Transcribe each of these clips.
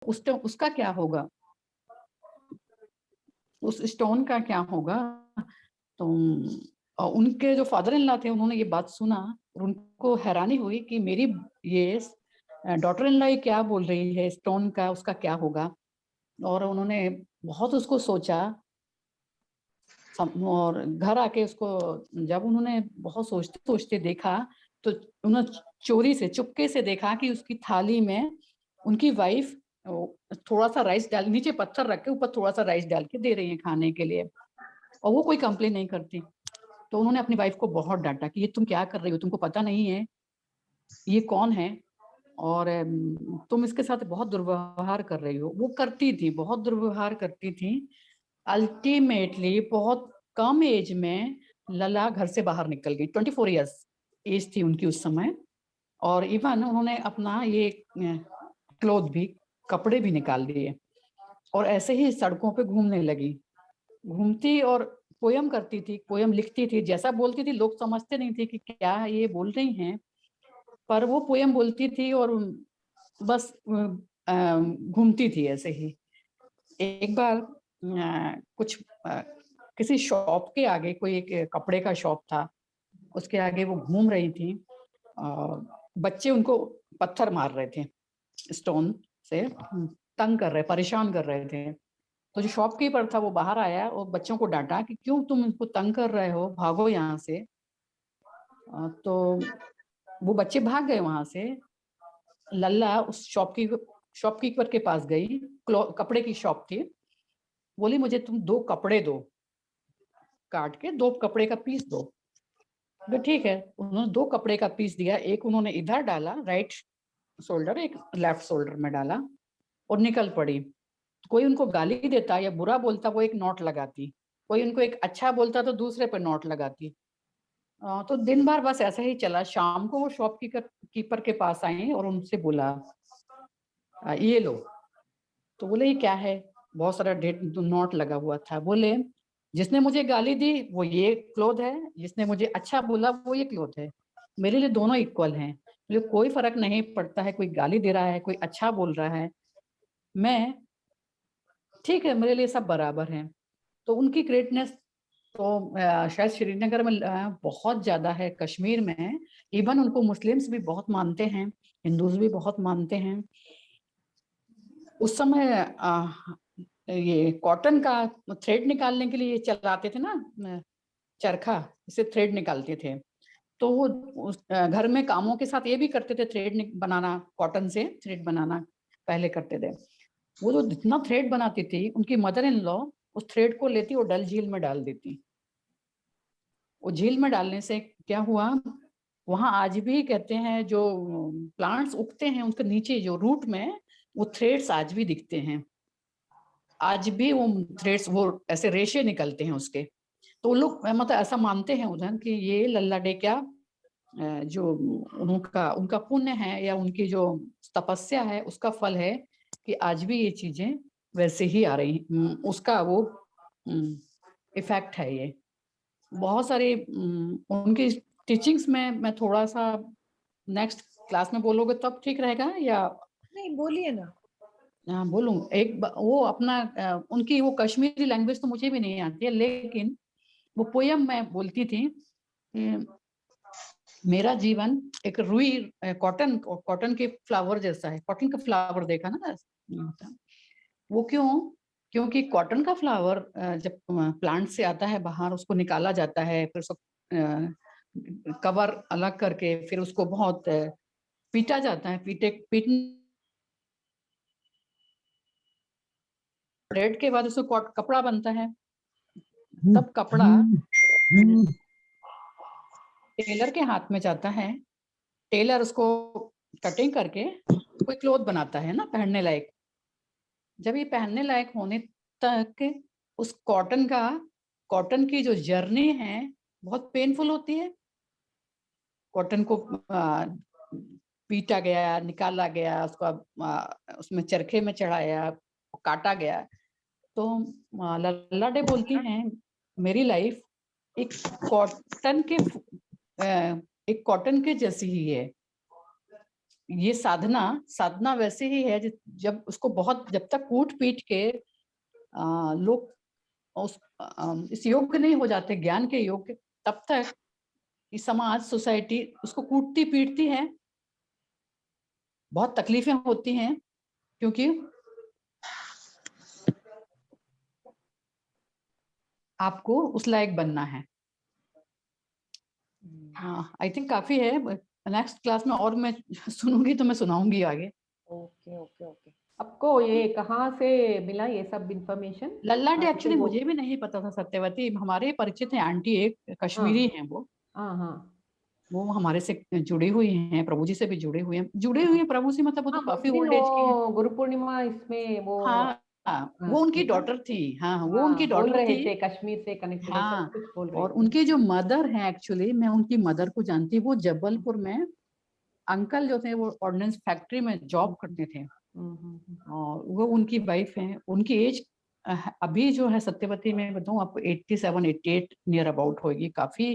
उसका क्या होगा, उस स्टोन का क्या होगा। तो उनके जो फादर इन लॉ थे उन्होंने ये बात सुना और उनको हैरानी हुई कि मेरी ये डॉटर इन लॉ ये क्या बोल रही है, स्टोन का उसका क्या होगा। और उन्होंने बहुत उसको सोचा और घर आके उसको जब उन्होंने बहुत सोचते सोचते देखा तो उन्होंने चोरी से चुपके से देखा कि उसकी थाली में उनकी वाइफ थोड़ा सा राइस डाल, नीचे पत्थर रख के ऊपर थोड़ा सा राइस डाल के दे रही है खाने के लिए, और वो कोई कंप्लेन नहीं करती। तो उन्होंने अपनी वाइफ को बहुत डांटा कि ये तुम क्या कर रही हो, तुमको पता नहीं है ये कौन है, और तुम इसके साथ बहुत दुर्व्यवहार कर रही हो। वो करती थी, बहुत दुर्व्यवहार करती थी। अल्टीमेटली बहुत कम एज में लला घर से बाहर निकल गई, 24 ईयर्स एज थी उनकी उस समय। और इवन उन्होंने अपना ये क्लोथ भी, कपड़े भी निकाल दिए और ऐसे ही सड़कों पे घूमने लगी, घूमती और पोयम करती थी, पोयम लिखती थी। जैसा बोलती थी लोग समझते नहीं थे कि क्या ये बोल रही हैं, पर वो पोयम बोलती थी और बस घूमती थी ऐसे ही। एक बार कुछ किसी शॉप के आगे, कोई एक कपड़े का शॉप था, उसके आगे वो घूम रही थी। बच्चे उनको पत्थर मार रहे थे, स्टोन से तंग कर रहे, परेशान कर रहे थे। तो जो शॉपकीपर था वो बाहर आया और बच्चों को डांटा कि क्यों तुम इनको तंग कर रहे हो, भागो यहाँ से। तो वो बच्चे भाग गए वहां से। लल्ला उस शॉपकीपर के पास गई, कपड़े की शॉप थी। बोली मुझे तुम 2 कपड़े दो, काट के 2 कपड़े का पीस दो। तो ठीक है, उन्होंने 2 कपड़े का पीस दिया, एक उन्होंने इधर डाला राइट शोल्डर, एक लेफ्ट शोल्डर में डाला और निकल पड़ी। कोई उनको गाली देता या बुरा बोलता वो एक नोट लगाती, कोई उनको एक अच्छा बोलता तो दूसरे पे नोट लगाती। तो दिन भर बस ऐसा ही चला। शाम को वो कीपर के पास आई और उनसे बोला ये लो। तो बोले ये क्या है, बहुत सारा नोट लगा हुआ था। बोले जिसने मुझे गाली दी वो ये क्लोथ है, जिसने मुझे अच्छा बोला वो ये क्लोथ है, मेरे लिए दोनों इक्वल हैं, मुझे कोई फर्क नहीं पड़ता है, कोई गाली दे रहा है कोई अच्छा बोल रहा है, मैं ठीक है, मेरे लिए सब बराबर हैं। तो उनकी ग्रेटनेस तो शायद श्रीनगर में बहुत ज्यादा है, कश्मीर में इवन उनको मुस्लिम्स भी बहुत मानते हैं, हिंदूज भी बहुत मानते हैं। उस समय ये कॉटन का थ्रेड निकालने के लिए चलाते थे ना, चरखा, इससे थ्रेड निकालते थे। तो वो घर में कामों के साथ ये भी करते थे, थ्रेड बनाना, कॉटन से थ्रेड बनाना पहले करते थे। वो जो जितना थ्रेड बनाती थी उनकी मदर इन लॉ उस थ्रेड को लेती और डल झील में डाल देती। वो झील में डालने से क्या हुआ, वहां आज भी कहते हैं जो प्लांट्स उगते हैं उसके नीचे जो रूट में वो थ्रेड्स आज भी दिखते हैं, आज भी वो थ्रेड्स, वो ऐसे रेशे निकलते हैं उसके। तो लोग मतलब ऐसा मानते हैं उधर कि ये लल्ला डे क्या जो उनका उनका पुण्य है या उनकी जो तपस्या है उसका फल है कि आज भी ये चीजें वैसे ही आ रही, उसका वो इफेक्ट है ये। बहुत सारे उनकी टीचिंग्स में मैं थोड़ा सा नेक्स्ट क्लास में बोलोगे तब ठीक रहेगा या नहीं बोलिए ना। हाँ बोलूं। वो अपना उनकी वो कश्मीरी लैंग्वेज तो मुझे भी नहीं आती है, लेकिन वो पोयम मैं बोलती थी मेरा जीवन एक रुई कॉटन कॉटन के फ्लावर जैसा है। कॉटन का फ्लावर देखा ना वो क्यों, क्योंकि कॉटन का फ्लावर जब प्लांट से आता है बाहर उसको निकाला जाता है, फिर उसको कवर अलग करके फिर उसको बहुत पीटा जाता है, थ्रेड के बाद उसको कपड़ा बनता है। तब कपड़ा टेलर के हाथ में जाता है, टेलर उसको कटिंग करके कोई क्लोथ बनाता है ना पहनने लायक। जब ये पहनने लायक होने तक उस कॉटन की जो जर्नी है बहुत पेनफुल होती है। कॉटन को पीटा गया, निकाला गया, उसको उसमें चरखे में चढ़ाया, काटा गया। तो लल्ला डे बोलती हैं मेरी लाइफ एक कॉटन के एक कॉटन के जैसी ही है। ये साधना वैसे ही है जब उसको बहुत, जब तक कूट पीट के लोग इस योग्य नहीं हो जाते, ज्ञान के योग्य, तब तक ये समाज, सोसाइटी उसको कूटती पीटती है, बहुत तकलीफें होती हैं, क्योंकि आपको उस लायक बनना है। हाँ, आई थिंक काफी है। नेक्स्ट क्लास में और मैं सुनूंगी तो मैं सुनाऊंगी आगे। Okay okay okay. आपको ये कहाँ से मिला ये सब इंफॉर्मेशन? लल्ला डे एक्चुअली मुझे भी नहीं पता था सत्यवती, हमारे परिचित है आंटी, एक कश्मीरी हैं वो। हाँ, वो हमारे से जुड़ी हुई हैं, प्रभु जी से भी जुड़े हुए हैं प्रभु से, मतलब वो तो काफी ओल्ड एज की है। गुरु पूर्णिमा इसमें वो वो उनकी डॉटर थी। हाँ, वो उनकी बोल डॉटर रहे थी, थे कश्मीर से कनेक्टेड है, सब कुछ बोल रहे और थे। उनके जो मदर हैं, एक्चुअली मैं उनकी मदर को जानती, वो जबलपुर में अंकल जो थे वो ऑर्डिनेंस फैक्ट्री में जॉब करते थे, और वो उनकी वाइफ है। उनकी एज अभी जो है सत्यवती में बताऊं आपको 87 88 नियर अबाउट होगी। काफी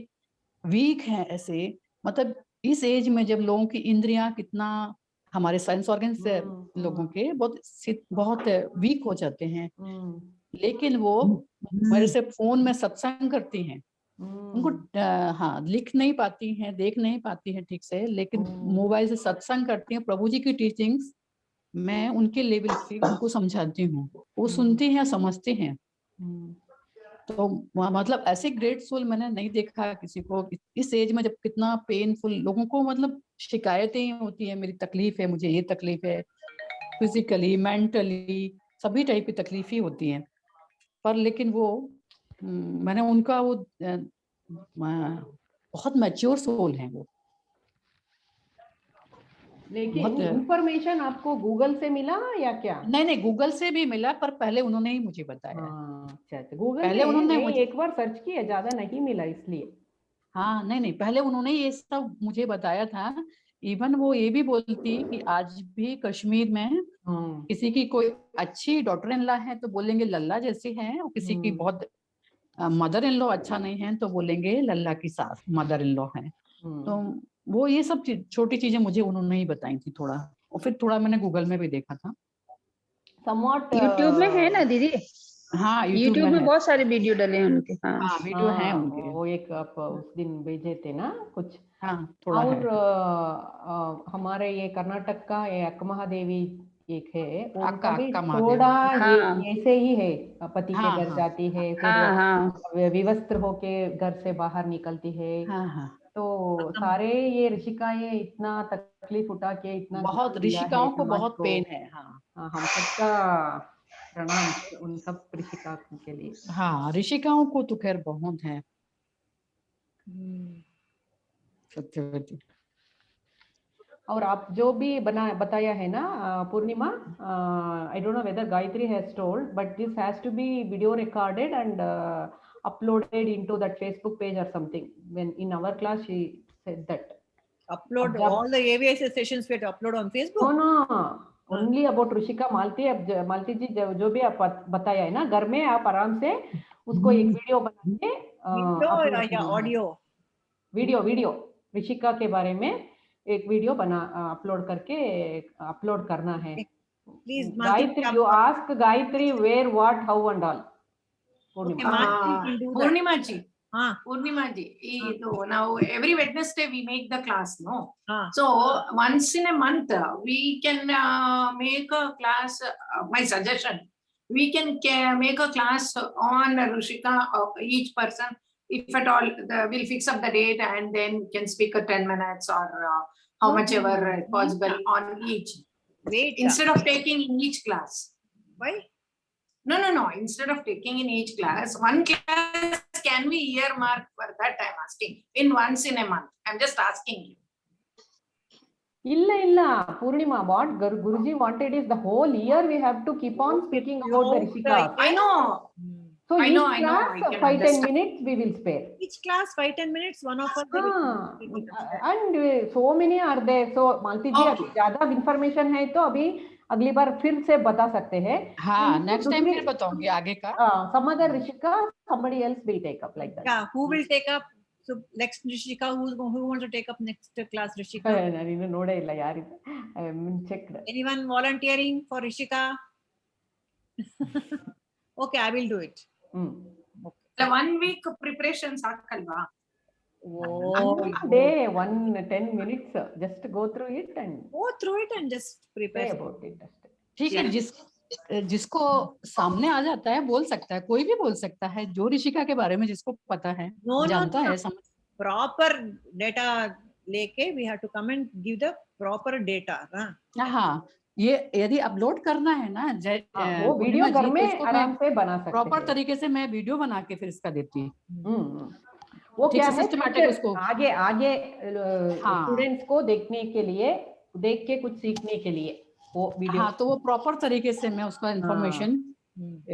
वीक है ऐसे, मतलब इस एज में जब लोगों की इंद्रियां कितना, हमारे सेंस ऑर्गन से लोगों के बहुत वीक हो जाते हैं, लेकिन वो मेरे से फोन में सत्संग करती हैं। उनको हाँ, लिख नहीं पाती हैं, देख नहीं पाती हैं ठीक से, लेकिन मोबाइल से सत्संग करती हैं। प्रभु जी की टीचिंग्स मैं उनके लेवल से उनको समझाती हूँ, वो सुनती हैं, समझती हैं। तो मतलब ऐसे ग्रेट सोल मैंने नहीं देखा किसी को इस एज में, जब कितना पेनफुल लोगों को, मतलब शिकायतें होती है, मेरी तकलीफ है, मुझे ये तकलीफ है, फिजिकली मेंटली सभी टाइप की तकलीफ ही होती हैं। पर लेकिन वो मैंने उनका वो बहुत मैच्योर सोल है वो। लेकिन इंफॉर्मेशन आपको गूगल से मिला या क्या? नहीं, गूगल से भी मिला, पर पहले उन्होंने ही मुझे बताया। अच्छा, गूगल पहले उन्होंने मैं एक बार सर्च किया, ज्यादा नहीं मिला इसलिए। हाँ, नहीं, पहले उन्होंने ये सब मुझे बताया था। इवन वो ये भी बोलती कि आज भी कश्मीर में किसी की कोई अच्छी डॉटर इन लॉ है तो बोलेंगे लल्ला जैसी है, और किसी की बहुत मदर इन लॉ अच्छा नहीं है तो बोलेंगे लल्ला की सास मदर इन लॉ है। तो वो ये सब छोटी चीजें मुझे उन्होंने ही बताई थी थोड़ा, और फिर थोड़ा मैंने गूगल में भी देखा था। यूट्यूब में है ना दीदी? हाँ, यूट्यूब में बहुत सारे वीडियो डले हैं उनके। हाँ, वीडियो हैं उनके। वो एक आप उस दिन भेजे थे ना कुछ। हाँ, थोड़ा और है। हमारे ये कर्नाटक का ये अक्कमहादेवी एक है, उनका भी अक्का थोड़ा महादेवी। ये ऐसे ही है, पति के घर जाती है, फिर विवस्त्र होके घर से बाहर निकलती है। तो सारे ये ऋषिकाएं इतना तकलीफ उठा के इतना बहुत ऋषिकाओं को बहुत पेन है। हम सबका प्रणाम उन सब ऋषिकाओं के लिए। हाँ, ऋषिकाओं को तो खैर बहुत है। सत्यवती। और आप जो भी बताया है ना Purnima, I don't know whether Gayatri has told, but this has to be video recorded and uploaded into that Facebook page or something. When in our class she said that upload all the AVS sessions we have to upload on Facebook. No, only about Rishika Malti. अब मालती जी जो भी आप बताया है ना, घर में आप आराम से उसको एक वीडियो बना के वीडियो ऋषिका के बारे में एक वीडियो अपलोड करके अपलोड करना है। Please, Gayatri, you ask Gayatri where, what, how and all. Purnima ji, now every Wednesday we make the class, no? So once in a month we can make a class. My suggestion, we can make a class on Rishika of each person. If at all, we'll fix up the date and then can speak 10 minutes or how much ever possible on each. Wait. Instead of taking in each class. Why? No. Instead of taking in each class, one class can be earmarked for that. I'm asking in once in a month. I'm just asking you. Illa, Purnima, what Guruji wanted is the whole year we have to keep on speaking about the Rishika. I know. So I know. 5-10 minutes we will spare. Each class 5-10 minutes, one of us. And so many are there. So Malti ji, अभी ज़्यादा information है तो अभी अगली बार फिर से बता सकते हैं। हाँ, next time फिर बताऊंगी आगे का। Some other Rishika, somebody else will take up like that. Yeah, who will take up? So next Rishika, who wants to take up next class? Rishika. ನಾನು ನೋಡೇ ಇಲ್ಲ ಯಾರಿದೆ. I haven't checked. Anyone volunteering for Rishika? Okay, I will do it. The 1 week preparation ಸಾಕಲ್ವಾ? Day 10 minutes. Just go through it and just prepare about it. ठीक है, जिसको सामने आ जाता है बोल सकता है, कोई भी बोल सकता है, जो ऋषिका के बारे में जिसको पता है, जानता है, समझ proper data लेके we have to come and give the proper data. हाँ, ये यदि अपलोड करना है ना, वो वीडियो घर में आराम से बना सकते हैं। प्रॉपर तरीके से मैं वीडियो बना के फिर इसका देती हूँ। वो क्या है, सिस्टमैटिक उसको आगे स्टूडेंट्स को देखने के लिए, देख के कुछ सीखने के लिए वो वीडियो। हाँ, तो वो प्रॉपर तरीके से मैं उसका इंफॉर्मेशन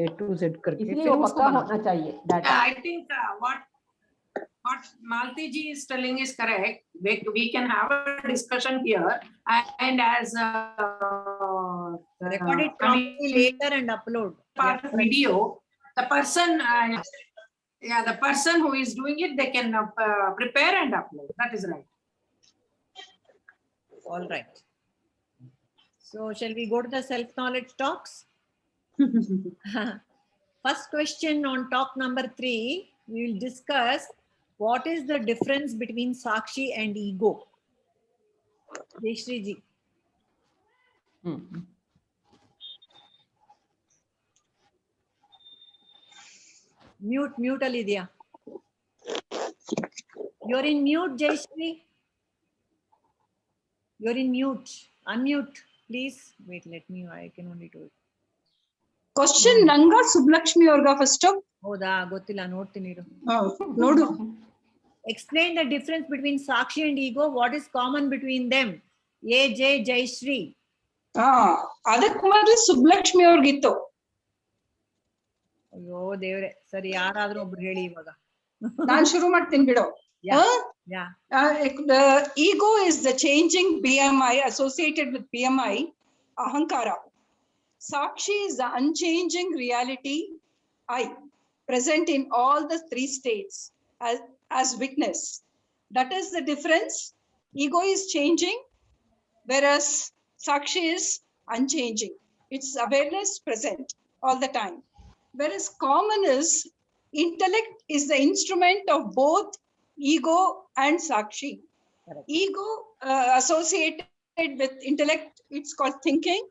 A to Z करके इसलिए वो पक्का होना चाहिए data. I think what Malti ji is telling is correct. We can have a discussion here and as record it properly later and upload video. The person, the person who is doing it, they can prepare and upload. That is right. All right. So shall we go to the self-knowledge talks? First question on talk number 3, we will discuss what is the difference between Sakshi and ego. Jayashree ji. Mute Alidya. You're in mute, Jayashree. You're in mute. Unmute, please. Wait, let me, I can only do it. Question ನಂಗ ಸುಬ್ಲಕ್ಷ್ಮಿ ಅವ್ರಗ first. ಹೌದಾ, ಗೊತ್ತಿಲ್ಲ, ನೋಡ್ತೀನಿ ಇರು. ನೋಡು. Explain the difference between Sakshi and ego. What is common between them? A.J. Jayashree. ಅದಕ್ಕೆ ಮೊದಲು ಸುಬ್ಲಕ್ಷ್ಮಿ ಅವ್ರಿಗಿತ್ತು. ಅಯ್ಯೋ ದೇವ್ರೆ, ಸರಿ, ಯಾರಾದ್ರೂ ಒಬ್ರು ಹೇಳಿ ಇವಾಗ. ನಾನು ಶುರು ಮಾಡ್ತೀನಿ ಬಿಡು. The ego is the changing BMI associated with BMI, ahankara. Sakshi is the unchanging reality, I, present in all the 3 states as witness. That is the difference. Ego is changing, whereas Sakshi is unchanging. It's awareness present all the time. Whereas common is intellect is the instrument of both ego and Sakshi. Correct. Ego associated with intellect, it's called thinking.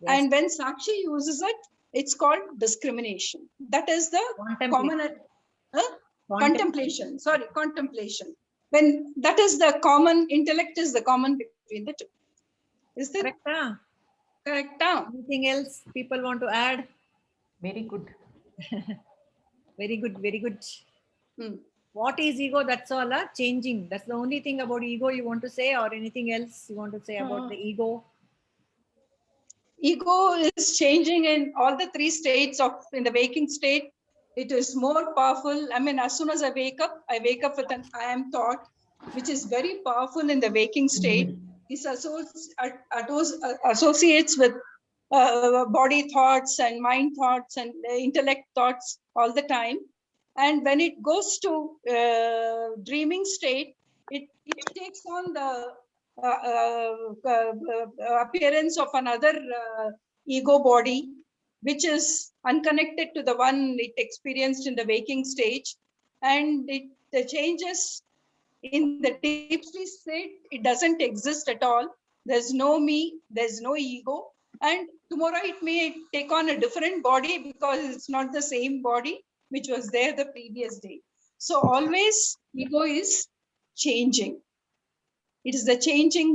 Yes. And when Sakshi uses it, it's called discrimination. That is the common contemplation. Sorry, contemplation. When that is the common, intellect is the common between the two. Is that correct? Correct. Anything else people want to add? Very good. Very good, very good. What is ego? That's all, changing. That's the only thing about ego you want to say, or anything else you want to say about the ego? Ego is changing in all the 3 states of in the waking state. It is more powerful. I mean, as soon as I wake up with an I am thought, which is very powerful in the waking state. This associates with body thoughts and mind thoughts and intellect thoughts all the time. And when it goes to dreaming state, it takes on the appearance of another ego body, which is unconnected to the one it experienced in the waking stage. And the changes in the deep sleep state, it doesn't exist at all. There's no me, there's no ego. And tomorrow it may take on a different body because it's not the same body which was there the previous day. So always ego is changing. It is the changing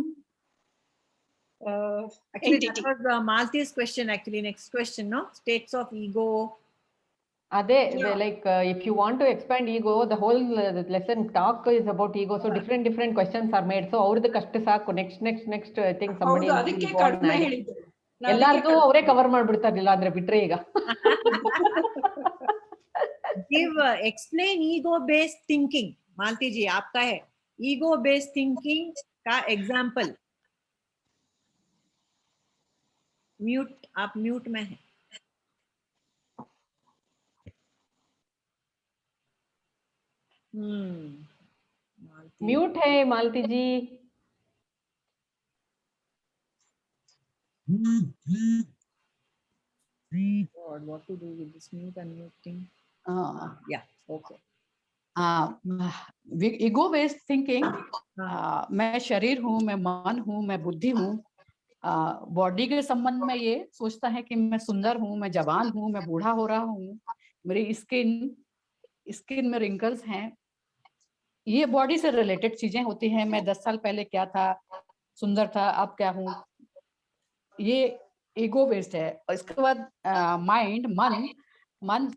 actually entity. that was Malti's question. Actually, next question, no? States of ego. Like if you want to expand ego, the whole lesson talk is about ego. So different questions are made. So ಅವ್ರದ್ದು ಕಷ್ಟ ಸಾಕು. Next I think somebody ಅದಕ್ಕೆ ಕಡಿಮೆ ಹೇಳಿದ್ದು. ಎಲ್ಲಾರ್ದು ಅವರೇ cover ಮಾಡ್ಬಿಡ್ತಾರಿಲ್ಲ ಅಂದ್ರೆ ಬಿಟ್ರೆ ಈಗ. Give explain ego based thinking. Malti ji, आपका है ego based thinking का example. Mute, आप mute में हैं. म्यूट है मालती जी. God, what to do with this mute and mute thing? हाँ, Yeah, okay. Ego based thinking, मैं शरीर हूँ, मैं मन हूँ, मैं बुद्धि हूँ. बॉडी के संबंध में ये सोचता है कि मैं सुंदर हूँ, मैं जवान हूँ, मैं बूढ़ा हो रहा हूँ, मेरी स्किन में रिंकल्स हैं. ये बॉडी से रिलेटेड चीजें होती हैं. मैं 10 साल पहले क्या था, सुंदर था, अब क्या हूँ. ये ईगो बेस्ड है. और इसके बाद माइंड, मन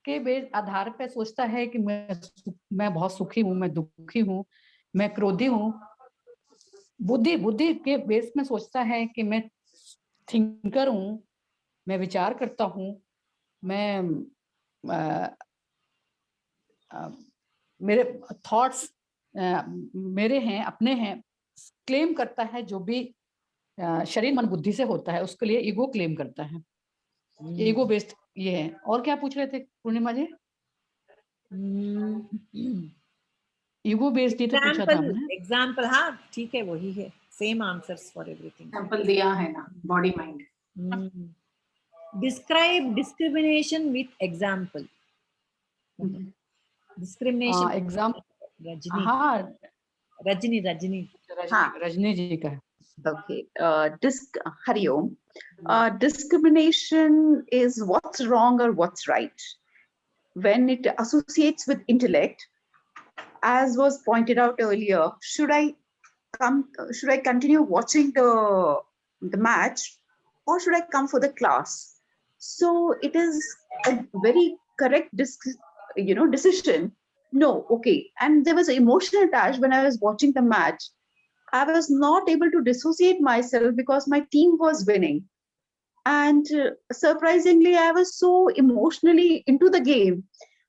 के बेस आधार पे सोचता है कि मैं बहुत सुखी हूँ, मैं दुखी हूँ, मैं क्रोधी हूँ. बुद्धि के बेस में सोचता है कि मैं थिंकर हूँ, मैं विचार करता हूँ, मैं मेरे थॉट्स मेरे हैं, अपने हैं. क्लेम करता है जो भी शरीर मन बुद्धि से होता है, उसके लिए ईगो क्लेम करता है. ईगो बेस्ड ये है. और क्या पूछ रहे थे पूर्णिमा जी? ईगो बेस्ड ही तो पूछा था हमने. एग्जाम्पल, हाँ ठीक है, वही है. Same answers for everything. Example दिया है ना, body mind. Describe discrimination with example. Discrimination example. Rajni. हाँ, रजनी. हाँ, रजनी जी का. okay. Hari Om. Discrimination is what's wrong or what's right. When it associates with intellect, as was pointed out earlier, should I continue watching the match, or should I come for the class? So it is a very correct decision. No, okay. And there was emotional attached when I was watching the match. I was not able to dissociate myself because my team was winning. And surprisingly, I was so emotionally into the game.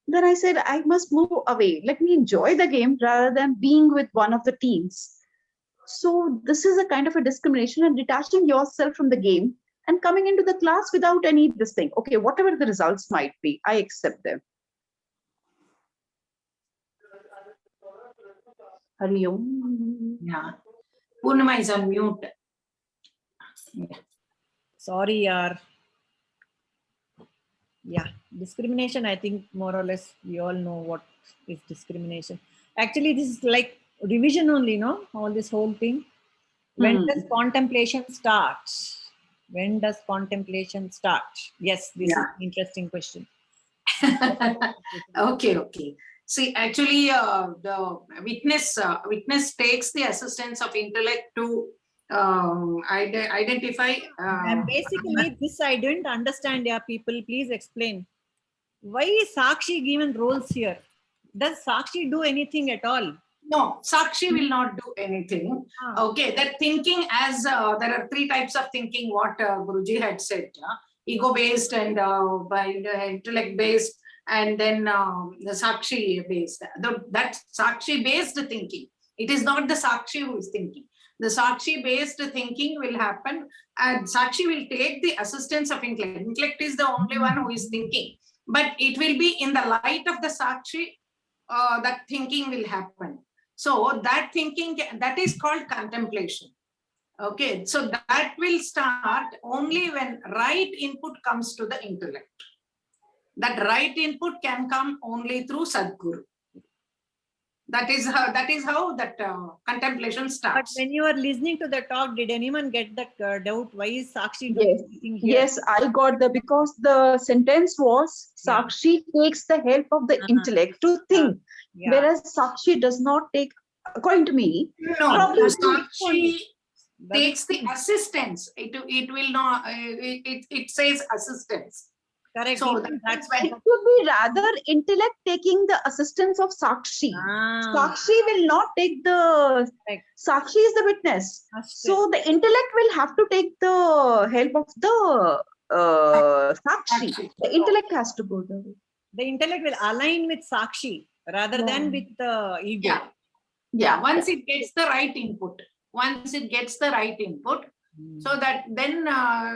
Then I said, I must move away. Let me enjoy the game rather than being with one of the teams. So this is a kind of a discrimination and detaching yourself from the game and coming into the class without any this thing. Okay, whatever the results might be, I accept them. Hari Om. Yeah. Purnima is on mute. Yeah. Sorry, yaar. Yeah, discrimination, I think more or less we all know what is discrimination. Actually, this is like revision only, no? All this whole thing. When does contemplation start? When does contemplation start? Yes, this is an interesting question. Okay. See, actually, the witness takes the assistance of intellect to identify. Basically, this I didn't understand. Yeah, people, please explain. Why is Sakshi given roles here? Does Sakshi do anything at all? No, Sakshi will not do anything. Okay, that thinking, as there are 3 types of thinking, what Guruji had said, ego-based and intellect-based, and then the Sakshi-based. That Sakshi-based thinking, it is not the Sakshi who is thinking. The Sakshi-based thinking will happen, and Sakshi will take the assistance of intellect. Intellect is the only one who is thinking, but it will be in the light of the Sakshi that thinking will happen. So that thinking, that is called contemplation. Okay, so that will start only when right input comes to the intellect. That right input can come only through Sadguru. That is how that contemplation starts. But when you are listening to the talk, did anyone get that doubt? Why is Sakshi doing anything here? Yes, I got because the sentence was Sakshi takes the help of the intellect to think, whereas Sakshi does not take, according to me. No, Sakshi takes the assistance. It will not. It says assistance. Correct. So that's why it would be rather intellect taking the assistance of Sakshi. Sakshi will not take the. Sakshi is the witness. So the intellect will have to take the help of the Sakshi. The intellect has to go there. The intellect will align with Sakshi rather than with the ego. Yeah. Once it gets the right input. So that then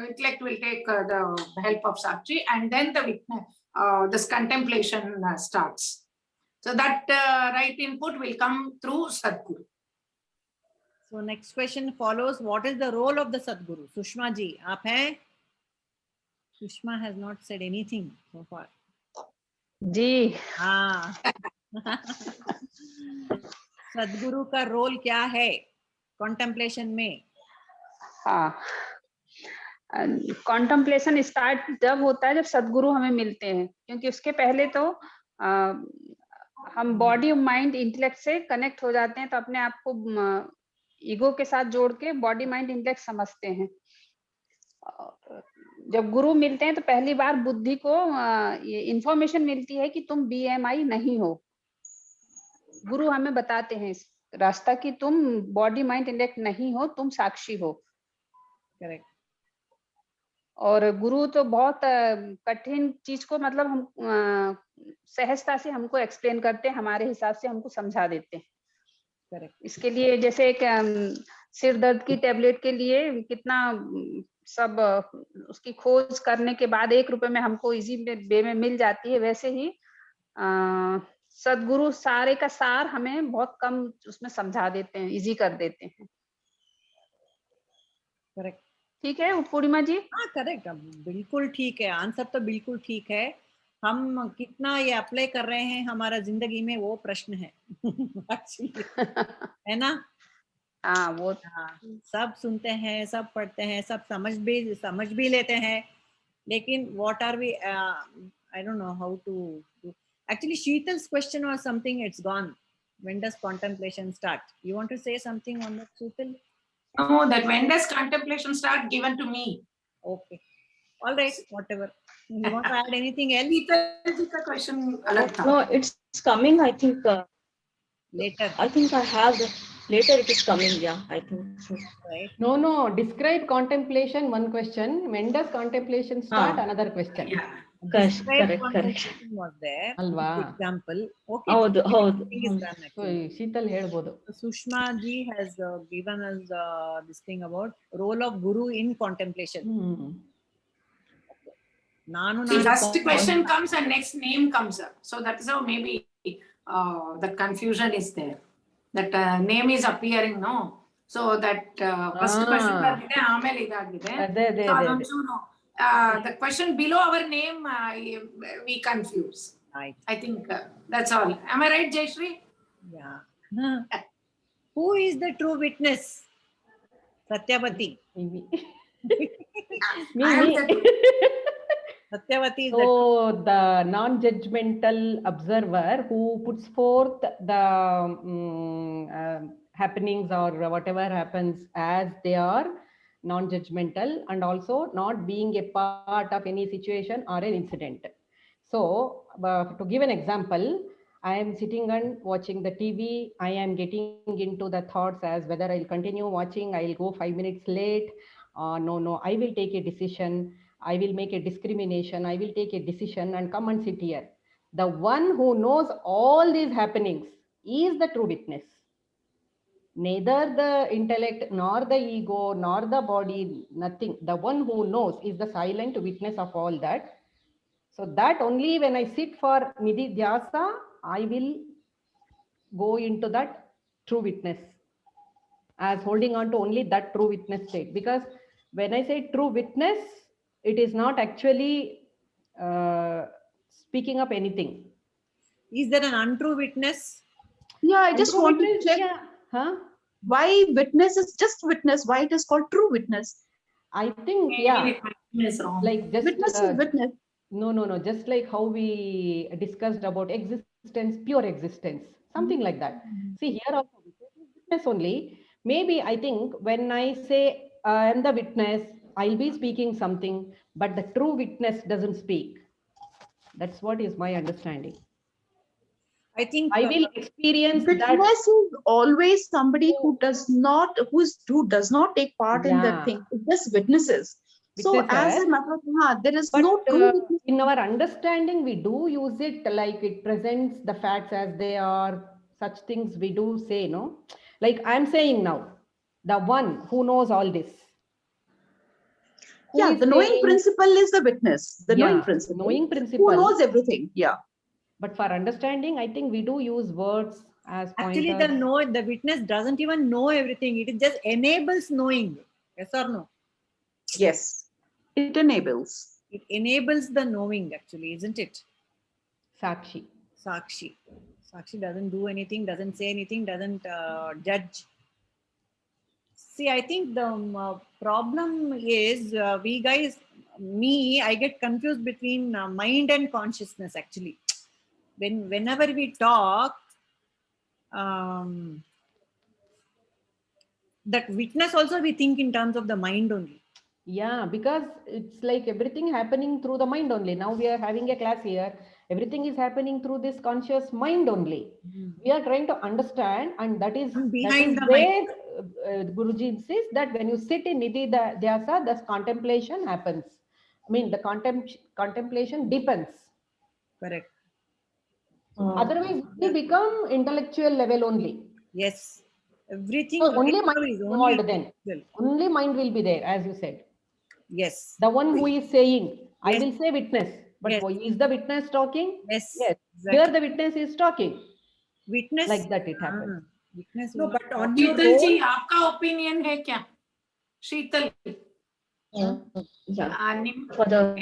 intellect will take the help of Sakshi, and then the this contemplation starts. So that right input will come through Sadguru. So next question follows. What is the role of the Sadguru? Sushma ji, aap hai? Sushma has not said anything so far. जी हाँ. सदगुरु का role क्या है contemplation में? हाँ, contemplation start जब होता है जब सदगुरु हमें मिलते हैं, क्योंकि उसके पहले तो हम बॉडी माइंड इंटेलेक्ट से कनेक्ट हो जाते हैं, तो अपने आप को ईगो के साथ जोड़ के बॉडी माइंड इंटेलेक्ट समझते हैं. जब गुरु मिलते हैं तो पहली बार बुद्धि को ये इंफॉर्मेशन मिलती है कि तुम BMI नहीं हो. गुरु हमें बताते हैं इस रास्ता कि तुम बॉडी माइंड इंटेलेक्ट नहीं हो, तुम साक्षी हो. करेक्ट. और गुरु तो बहुत कठिन चीज को मतलब हम सहजता से हमको एक्सप्लेन करते हैं, हमारे हिसाब से हमको समझा देते हैं. करेक्ट. इसके लिए जैसे एक सिर दर्द की टेबलेट के लिए कितना सब उसकी खोज करने के बाद 1 रुपए में हमको इजी वे में मिल जाती है, वैसे ही सदगुरु सारे का सार हमें बहुत कम उसमें समझा देते हैं, इजी कर देते हैं. करेक्ट. ठीक है पूर्णिमा जी? हाँ करेक्ट, बिल्कुल ठीक है. आंसर तो बिल्कुल ठीक है. हम कितना ये अप्लाई कर रहे हैं हमारा जिंदगी में, वो प्रश्न है. है ना? हाँ, वो सब सुनते हैं, सब पढ़ते हैं, सब समझ भी लेते हैं, लेकिन what are we I don't know how to do. Actually Sheetal's question was something, it's gone. When does contemplation start? You want to say something on that, Sheetal? No, that when does contemplation start, given to me. Okay, all right, whatever. You want to add anything else? The question no, it's coming, I think later. I think I have later it is coming. Yeah, I think so. Right. No, describe contemplation, one question. When does contemplation start? Another question. Yeah. Correct. Was there Alva. example? Okay. Oh, So Sheetal ಹೇಳ್ಬೋದು. Sushma ji has given us this thing about role of guru in contemplation. The first question comes and next name comes up. So that is how maybe that confusion is there. That name is appearing, no? So that first question the question below our name we confuse. Right. I think that's all. Am I right, Jayashree? Yeah. Who is the true witness? Satyavati. Me. Satyavati is so the non-judgmental observer who puts forth the happenings or whatever happens as they are, non-judgmental, and also not being a part of any situation or an incident. So to give an example, I am sitting and watching the TV. I am getting into the thoughts as whether I'll continue watching, I'll go 5 minutes late. No, I will take a decision. I will make a discrimination. I will take a decision and come and sit here. The one who knows all these happenings is the true witness. Neither the intellect, nor the ego, nor the body, nothing. The one who knows is the silent witness of all that. So that only when I sit for Nidhi Dhyasa, I will go into that true witness as holding on to only that true witness state. Because when I say true witness, it is not actually speaking up anything. Is there an untrue witness? Yeah, I just want to check. Yeah. Huh? Why witness is just witness? Why it is called true witness? I think, like just witness is witness. No. Just like how we discussed about existence, pure existence, something like that. See, here also witness only. Maybe I think when I say I am the witness, I'll be speaking something, but the true witness doesn't speak. That's what is my understanding. I think I will experience witness that. is always somebody who does not take part in that thing. It just witnesses. So as a matter of there is no true in our understanding, we do use it like it presents the facts as they are. Such things we do say, no? Like I'm saying now, the one who knows all this. The knowing principle is the witness. The knowing principle. Knowing principle. Who knows everything. Yeah. But for understanding, I think we do use words as Actually, pointers. the witness doesn't even know everything. It just enables knowing. Yes or no? Yes, it enables. It enables the knowing, actually, isn't it? Sakshi. Sakshi. Sakshi doesn't do anything, doesn't say anything, doesn't judge. See, I think the problem is we guys, I get confused between mind and consciousness, actually. Whenever we talk, that witness also we think in terms of the mind only. Yeah, because it's like everything happening through the mind only. Now we are having a class here. Everything is happening through this conscious mind only. We are trying to understand, and that is behind the where Guruji insists that when you sit in Nidhi Dhyasa, this contemplation happens. I mean, the contemplation deepens. Correct. Otherwise, we become intellectual level only. Yes. Everything. So only mind is involved then. Only mind will be there, as you said. Yes. The one who is saying, I Yes. will say witness, but Yes. is the witness talking? Yes. Yes. Exactly. Here the witness is talking. Witness. Like that it happens. Witness. No, but on your Sheetal ji, आपका opinion है क्या? Sheetal. Yeah. For the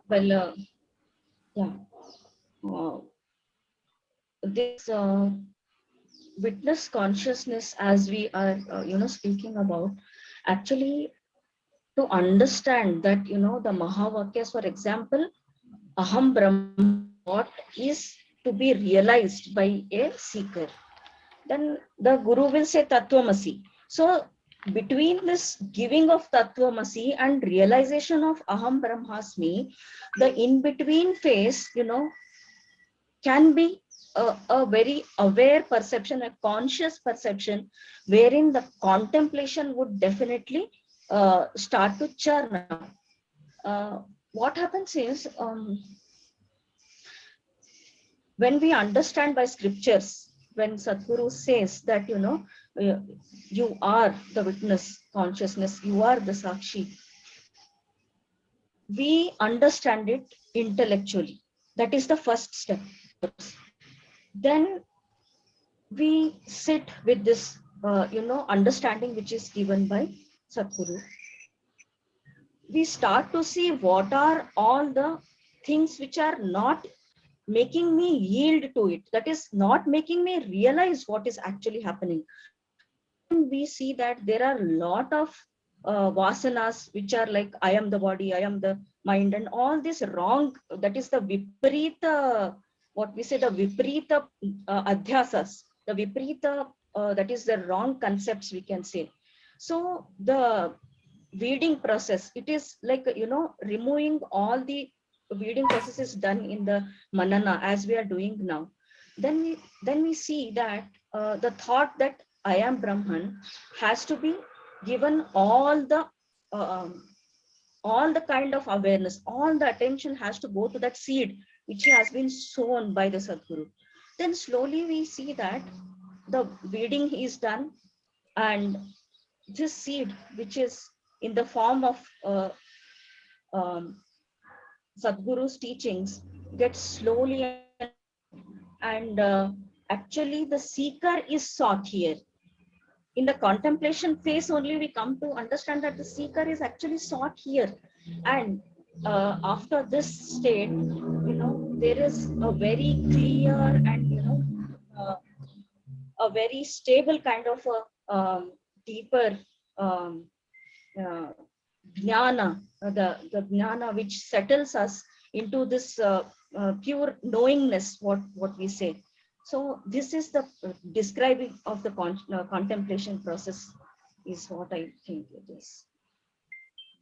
well, yeah. This witness consciousness, as we are speaking about, actually to understand that the Mahavakyas, for example, Aham Brahma, what is to be realized by a seeker, then the Guru will say Tattvamasi. So between this giving of Tattvamasi and realization of Aham Brahmasmi, the in-between phase, can be a very aware perception, a conscious perception, wherein the contemplation would definitely start to churn up. What happens is, when we understand by scriptures, when Sadhguru says that, you are the witness consciousness, you are the Sakshi, we understand it intellectually. That is the first step. Then we sit with this, understanding which is given by Sadhguru. We start to see what are all the things which are not making me yield to it. That is not making me realize what is actually happening. We see that there are a lot of vasanas which are like, I am the body, I am the mind, and all this wrong, that is the viparita, what we say, the viparita adhyasas, the viparita, that is the wrong concepts, we can say. So the weeding process, it is like, removing all the weeding process is done in the manana, as we are doing now. Then we see that the thought that I am Brahman has to be given all the kind of awareness, all the attention has to go to that seed which has been sown by the Sadhguru. Then slowly we see that the weeding is done, and this seed, which is in the form of Sadhguru's teachings, gets slowly, and actually the seeker is sought here. In the contemplation phase only, we come to understand that the seeker is actually sought here. And after this state, there is a very clear and a very stable kind of a deeper jnana, the jnana which settles us into this pure knowingness, what we say. So this is the describing of the contemplation process, is what I think it is.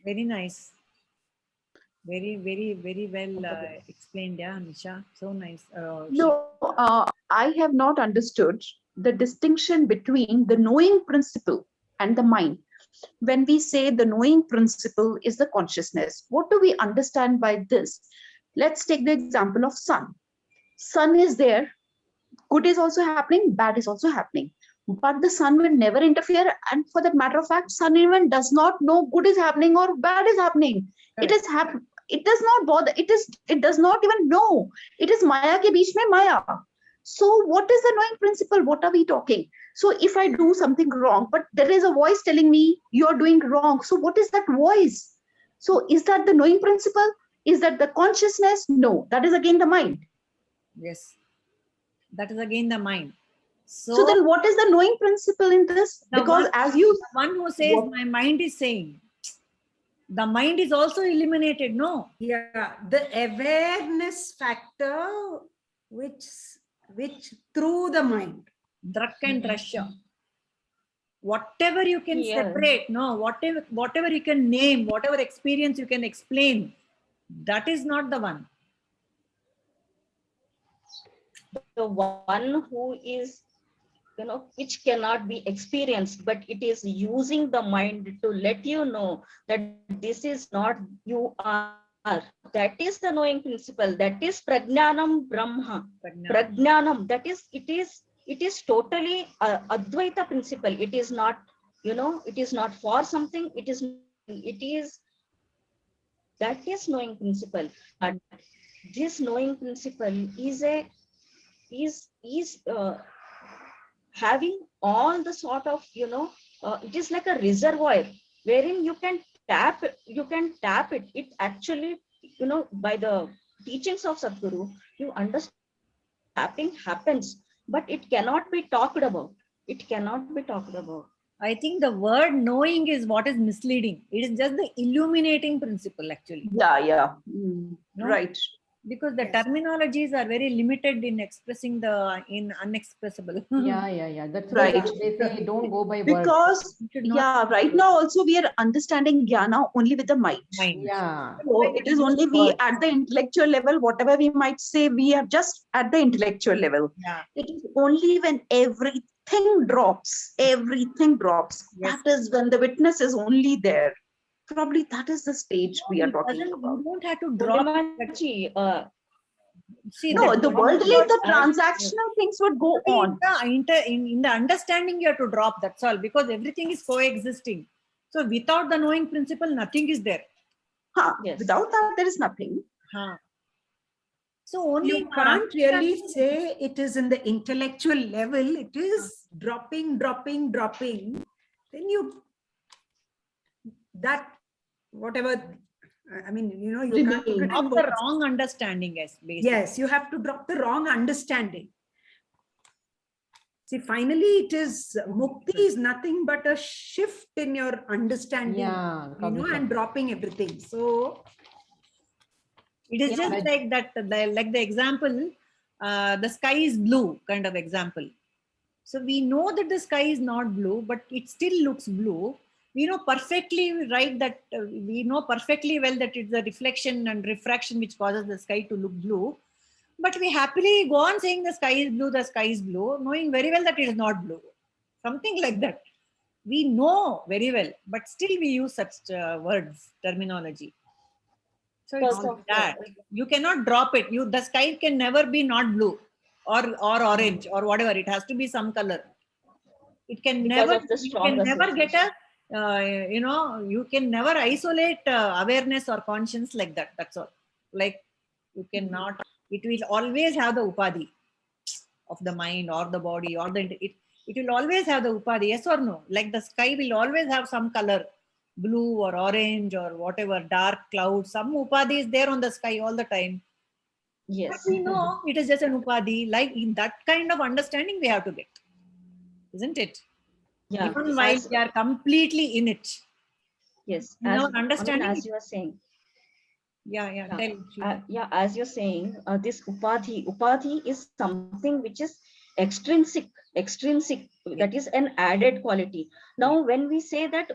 Very nice. Very, very, very well explained, yeah, Nisha. So nice. No, I have not understood the distinction between the knowing principle and the mind. When we say the knowing principle is the consciousness, what do we understand by this? Let's take the example of sun. Sun is there. Good is also happening, bad is also happening. but the sun will never interfere. And for that matter of fact, sun even does not know good is happening or bad is happening. It is it does not bother. It does not even know. It is Maya ke beech mein Maya. So what is the knowing principle? What are we talking? So if I do something wrong, but there is a voice telling me you're doing wrong. So what is that voice? So is that the knowing principle? Is that the consciousness? No, that is again the mind. Yes, that is again the mind. So then what is the knowing principle in this? Because as you... The one who says my mind is saying, the mind is also eliminated, no? Yeah, the awareness factor which through the mind. Drak and Drashya. Whatever you can separate, no, whatever you can name, whatever experience you can explain, that is not the one. The one who is, you know, which cannot be experienced, but it is using the mind to let you know that this is not you are. That is the knowing principle. That is Prajnanam Brahma. Prajnanam. That is, it is totally Advaita principle. It is not, you know, it is not for something. It is, that is knowing principle. And this knowing principle is having all the sort of, you know, it is like a reservoir wherein you can tap it. It actually, you know, by the teachings of Sadhguru, you understand tapping happens, but it cannot be talked about. It cannot be talked about. I think the word knowing is what is misleading. It is just the illuminating principle, actually. Yeah. No? Right. Because the terminologies are very limited in expressing the unexpressible. Yeah. That's right. They say don't go by words. Because right now also we are understanding jnana only with the mind. Yeah. So it is only we at the intellectual level, whatever we might say, we are just at the intellectual level. Yeah. It is only when everything drops. Yes. That is when the witness is only there. Probably that is the stage we are talking about. You don't have to drop. No, the worldly, the transactional things would go on. In the understanding, you have to drop. That's all, because everything is coexisting. So without the knowing principle, nothing is there. Yes. Without that, there is nothing. So only you can't really say it is in the intellectual level. It is dropping. Then that whatever, I mean, you know, you can't put it drop the wrong understanding. Basically. Yes, you have to drop the wrong understanding. See, finally, it is mukti is nothing but a shift in your understanding, you know, and dropping everything. So it is just like that, like the example, the sky is blue kind of example. So we know that the sky is not blue, but it still looks blue. We know perfectly right that we know perfectly well that it's the reflection and refraction which causes the sky to look blue. But we happily go on saying the sky is blue, knowing very well that it is not blue. Something like that. We know very well, but still we use such words, terminology. So it's like that. You cannot drop it. The sky can never be not blue or orange or whatever. It has to be some color. It can never. You can never get a. You know, you can never isolate awareness or conscience like that. That's all. Like you cannot. It will always have the upadhi of the mind or the body or it will always have the upadhi. Yes or no? Like the sky will always have some color, blue or orange or whatever, dark cloud. Some upadhi is there on the sky all the time. Yes. But we know it is just an upadhi. Like in that kind of understanding we have to get, isn't it? Yeah. Even while we are completely in it. Yes. Understanding. As you are saying. As you're saying, this upadhi is something which is extrinsic, that is an added quality. Now when we say that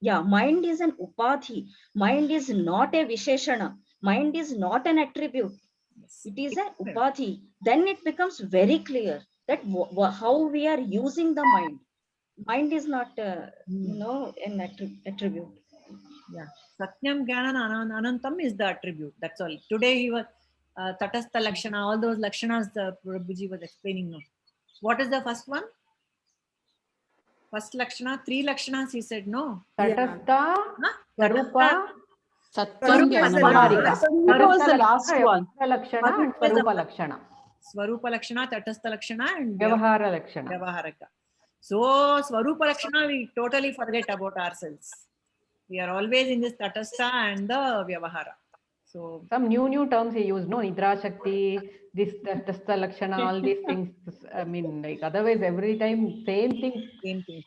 mind is an upadhi, mind is not a visheshana, mind is not an attribute, it is an upadhi, then it becomes very clear that how we are using the mind is not you know, an attribute. Yeah, Satyam, Jnana, Anantam is the attribute. That's all. Today he was Tatastha Lakshana, all those Lakshanas Prabhuji was explaining now. What is the first one? First Lakshana, 3 Lakshanas he said, no? Tatastha, Swarupa, Satyam, Swarupa is the Vyavaharika. last. That was the last one. Lakshana and Swarupa Lakshana. Swarupa Lakshana, Tatastha Lakshana and Vyavahara Lakshana. Vyavaharika. So Swarupa Lakshana, we totally forget about ourselves. We are always in this Tatastha and the Vyavahara. So some new terms he used, no? Nidra Shakti, this Tatastha Lakshana, all these things. I mean, like otherwise every time same thing.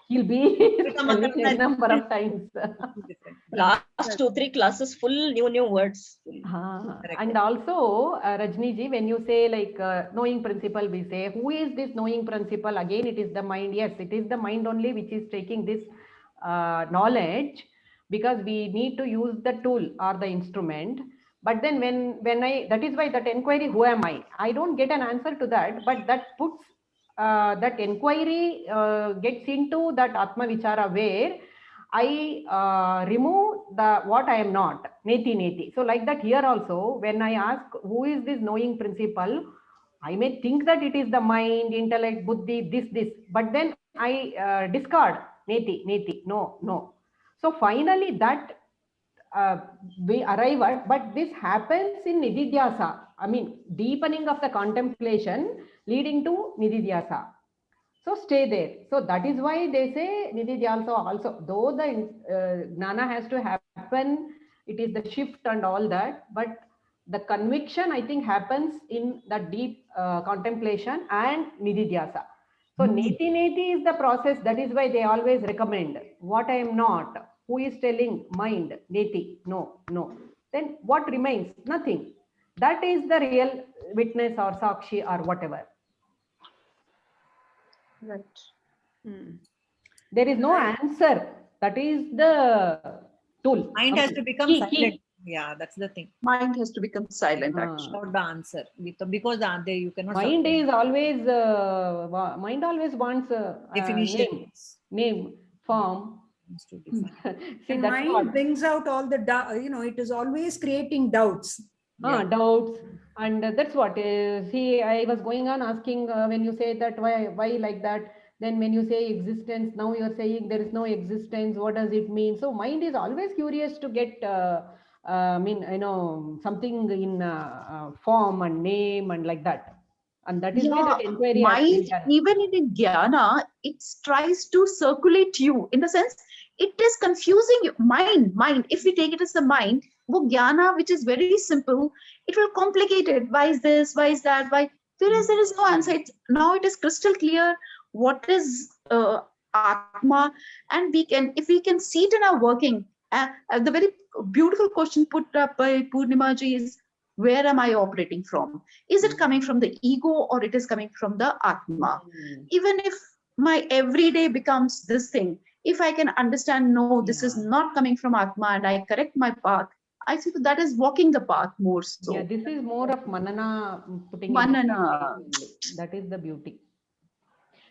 He'll be telling a number of times. Last 2-3 classes full new words. And also, Rajni ji, when you say like knowing principle, we say, who is this knowing principle? Again, it is the mind. Yes, it is the mind only which is taking this knowledge, because we need to use the tool or the instrument. But then when I, that is why that inquiry, who am I don't get an answer to that, but that puts that inquiry gets into that Atma Vichara where I remove the what I am not, neti. So like that here also, when I ask who is this knowing principle, I may think that it is the mind, intellect, buddhi, this, but then I discard neti, no. So finally that we arrive at, but this happens in nididhyasa. I mean, deepening of the contemplation leading to nididhyasa. So stay there. So that is why they say nididhyasa also, though the gnana has to happen, it is the shift and all that, but the conviction I think happens in the deep contemplation and nididhyasa. So neti is the process. That is why they always recommend what I am not. Who is telling? Mind, neti, no. Then what remains? Nothing. That is the real witness or sakshi or whatever. Right. There is no answer. That is the tool. Mind has to become silent. Yeah, that's the thing. Mind has to become silent actually. Not the answer. Because you cannot. Mind is always, mind always wants definition. Name, form. See, mind brings out all the, it is always creating doubts. Doubts. And that's what, see, I was going on asking when you say that, why like that? Then when you say existence, now you are saying there is no existence. What does it mean? So mind is always curious to get, something in form and name and like that. And that is why that inquiry. Mind, even in Jnana, it tries to circulate you in the sense it is confusing you. Mind. If we take it as the mind, Jnana, which is very simple, it will complicate it. Why is this? Why is that? Why? Whereas there is no answer. Now it is crystal clear what is Atma, and if we can see it in our working. The very beautiful question put up by Purnima ji is, where am I operating from? Is it coming from the ego or it is coming from the Atma? Even if my everyday becomes this thing, if I can understand, no, this is not coming from Atma, and I correct my path, I think that is walking the path more so. Yeah, this is more of manana, putting manana. That is the beauty.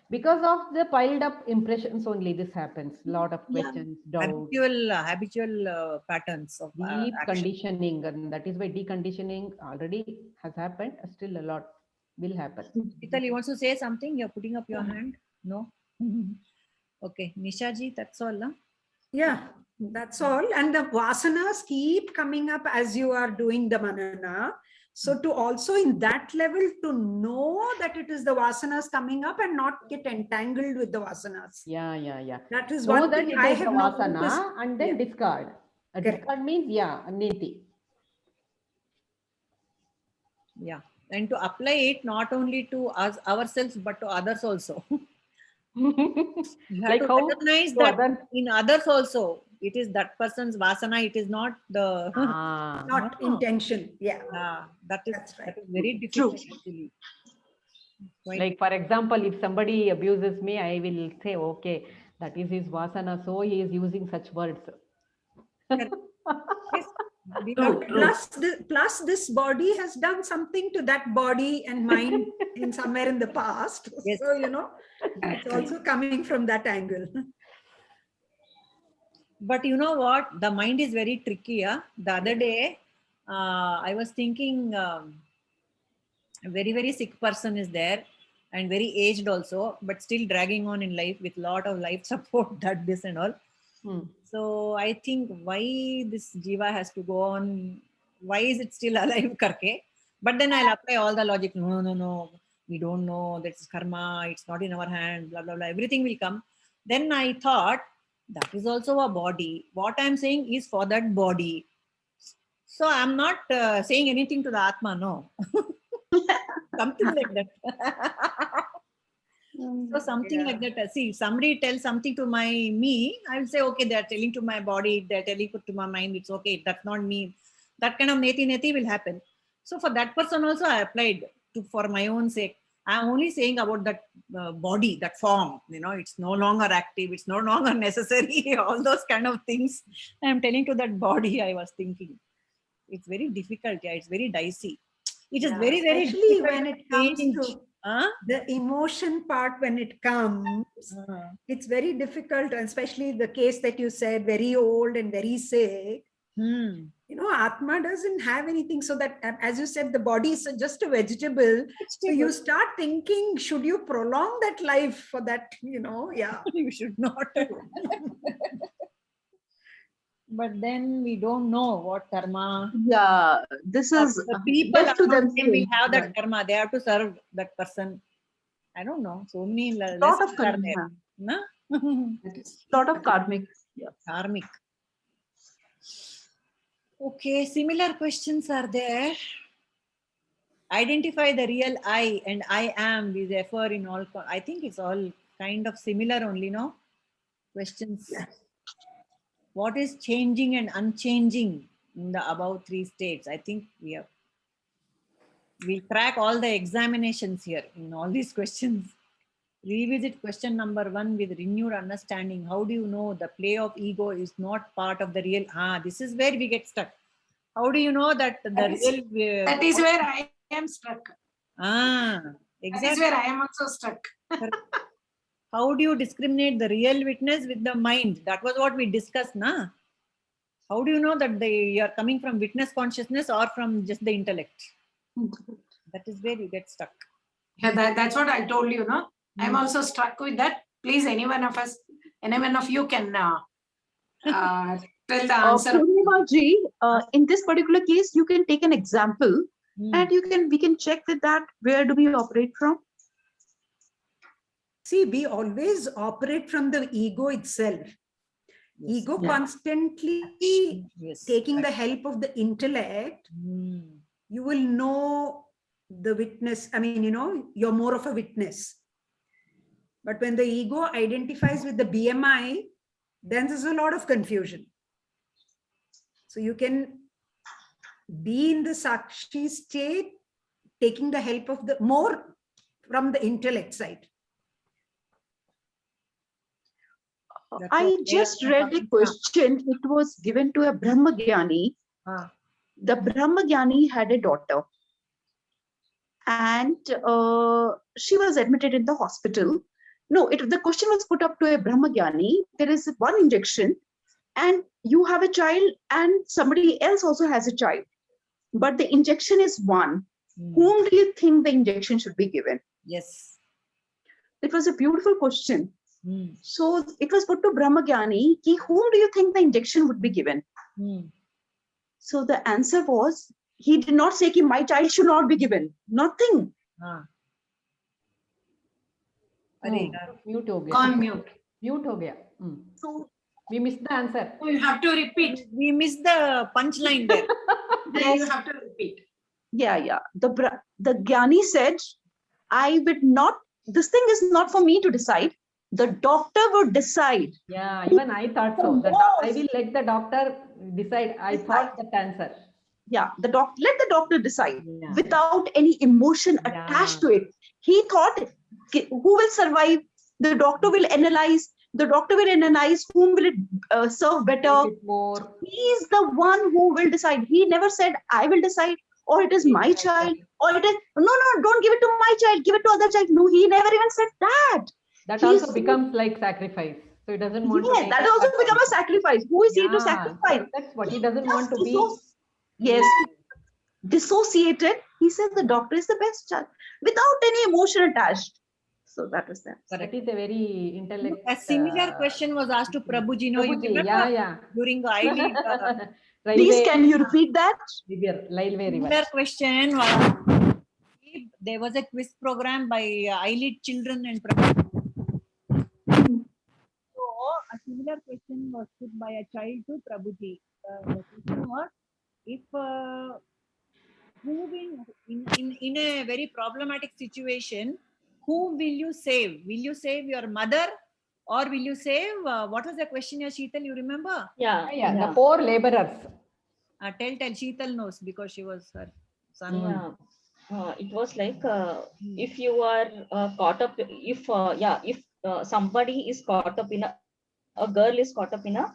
Because of the piled up impressions only this happens. Lot of questions, doubts. Habitual patterns of deep conditioning, and that is why deconditioning already has happened. Still a lot will happen. Ital, you want to say something? You're putting up your hand? No? Okay, Nisha ji, that's all. Huh? Yeah, that's all. And the vasanas keep coming up as you are doing the manana. So to also in that level to know that it is the vasanas coming up and not get entangled with the vasanas. Yeah. That is one thing I have noticed. And then discard. Discard means neti. Yeah, and to apply it not only to us ourselves but to others also. You have to recognize that in others also. It is that person's vasana. It is not the not intention. Yeah, that is very difficult. Actually. Like for example, if somebody abuses me, I will say, okay, that is his vasana, so he is using such words. Plus this body has done something to that body and mind in somewhere in the past. Yes. So it's also coming from that angle. But you know what? The mind is very tricky. The other day, I was thinking, a very, very sick person is there. and very aged also, but still dragging on in life with lot of life support, that this and all. So I think why this Jiva has to go on, why is it still alive karke? But then I'll apply all the logic. No, we don't know, that's karma, it's not in our hand, blah, blah, blah, everything will come. Then I thought, that is also a body. What I'm saying is for that body. So I'm not saying anything to the Atma, no. Something like that. So something like that. See, somebody tells something to me, I will say, okay, they're telling to my body, they're telling to my mind, it's okay, that's not me. That kind of neti will happen. So for that person also I applied for my own sake. I'm only saying about that body, that form, it's no longer active, it's no longer necessary, all those kind of things. I'm telling to that body, I was thinking. It's very difficult, it's very dicey. It is very, very especially difficult when it comes to the emotion part, when it comes, it's very difficult, and especially the case that you said, very old and very sick. Atma doesn't have anything, so that, as you said, the body is just a vegetable. So you start thinking, should you prolong that life for that, You should not. But then we don't know what karma. Yeah, this is the people to them. We have that karma. They have to serve that person. I don't know. So many lot of karma. Lot of karmic. Yeah. Karmic. Okay, similar questions are there. Identify the real I and I am. We refer in all. I think it's all kind of similar only, no? Questions. Yes. What is changing and unchanging in the above three states? I think we'll crack all the examinations here in all these questions. Revisit question number 1 with renewed understanding. How do you know the play of ego is not part of the real? This is where we get stuck. How do you know that that is where I am stuck. Exactly. That is where I am also stuck. How do you discriminate the real witness with the mind? That was what we discussed, na? How do you know that you are coming from witness consciousness or from just the intellect? That is where you get stuck. Yeah, that's what I told you, no? I'm also struck with that. Please, any one of you can tell the answer. Purnima ji, in this particular case, you can take an example and we can check with that. Where do we operate from? See, we always operate from the ego itself. Yes. Ego constantly taking the help of the intellect. You will know the witness. I mean, you're more of a witness. But when the ego identifies with the BMI, then there's a lot of confusion. So you can be in the Sakshi state, taking the help of the more from the intellect side. I just read a question. It was given to a Brahmagyani. The Brahmagyani had a daughter. And she was admitted in the hospital. No, the question was put up to a Brahmagyani. There is one injection and you have a child and somebody else also has a child. But the injection is one. Whom do you think the injection should be given? Yes. It was a beautiful question. So it was put to Brahmagyani, whom do you think the injection would be given? So the answer was, he did not say my child should not be given. Nothing. Mute ho gaya. Gone mute. Mute ho gaya. So we missed the answer. So you have to repeat. We missed the punchline there. You have to repeat. Yeah. The Gyani said, I would not, this thing is not for me to decide. The doctor would decide. Yeah, even I thought so. I will let the doctor decide. I thought that answer. Yeah, let the doctor decide without any emotion attached to it. He thought, who will survive? The doctor will analyze. The doctor will analyze whom will it serve better. He is the one who will decide. He never said, I will decide, or it is my child, or it is, no, don't give it to my child, give it to other child. No, he never even said that. That also becomes like sacrifice. So he doesn't want to. Yes, that also becomes a sacrifice. Who is he to sacrifice? That's what he doesn't want to be. Yes. Dissociated. He says the doctor is the best child without any emotion attached. So that was that. That is a very intellect. A similar question was asked to Prabhuji. No, you Prabhuji, remember? yeah, yeah. During the eyelid. Please, can you repeat that? Similar question was, there was a quiz program by eyelid children and Prabhuji. So a similar question was put by a child to Prabhuji. The question was, if who will in a very problematic situation, whom will you save? Will you save your mother, or will you save what was the question, Sheetal? You remember? Yeah, The poor laborers. Tell Sheetal knows because she was her son. Yeah. It was like if you are caught up, if somebody is caught up in a girl is caught up in a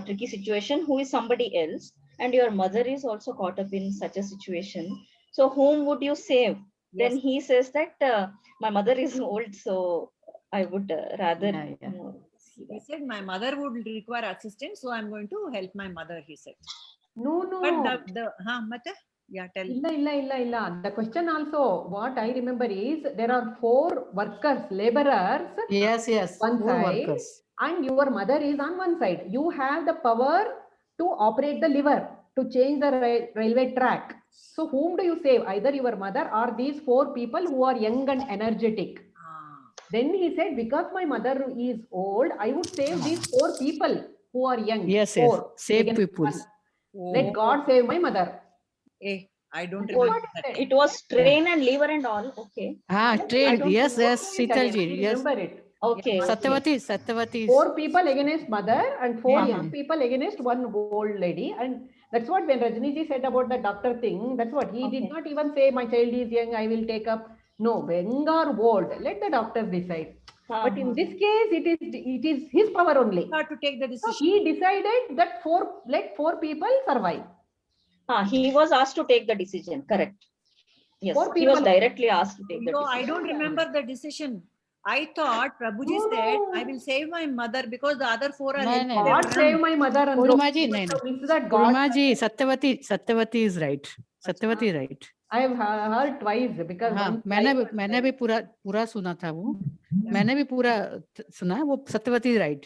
tricky situation, who is somebody else, and your mother is also caught up in such a situation. So whom would you save? Yes. Then he says that my mother is old, so I would rather. He said my mother would require assistance, so I'm going to help my mother. He said. No. But Mate? Yeah, tell. Illa. The question also, what I remember is there are 4 workers, laborers. Yes. One 4 side, workers. and your mother is on one side. You have the power to operate the lever to change the railway track. So whom do you save? Either your mother or these 4 people who are young and energetic. Then he said, because my mother is old, I would save these 4 people who are young. Yes. 4. Save people. Let God save my mother. I don't remember that. It was train and lever and all. Okay. Train. Yes, Sheetalji. Yes. Remember it. Okay. Satyavati. 4 people against mother and 4 Yeah. young people against one old lady. And that's what when Rajniji said about the doctor thing, that's what he did not even say my child is young, I will take up. No, young or old, let the doctors decide. But in this case, it is his power only. Not to take the decision. So he decided that let 4 people survive. He was asked to take the decision. Correct. Yes, 4 he was people. directly asked to take the No, decision. I don't remember the decision. I thought Prabhuji said, I will save my mother because the other 4 are No. God save my mother. And Purumaji, Satyavati is right. Satyavati right. I have heard twice because मैंने भी पूरा सुना था वो. मैंने भी पूरा सुना. वो Satyavati right.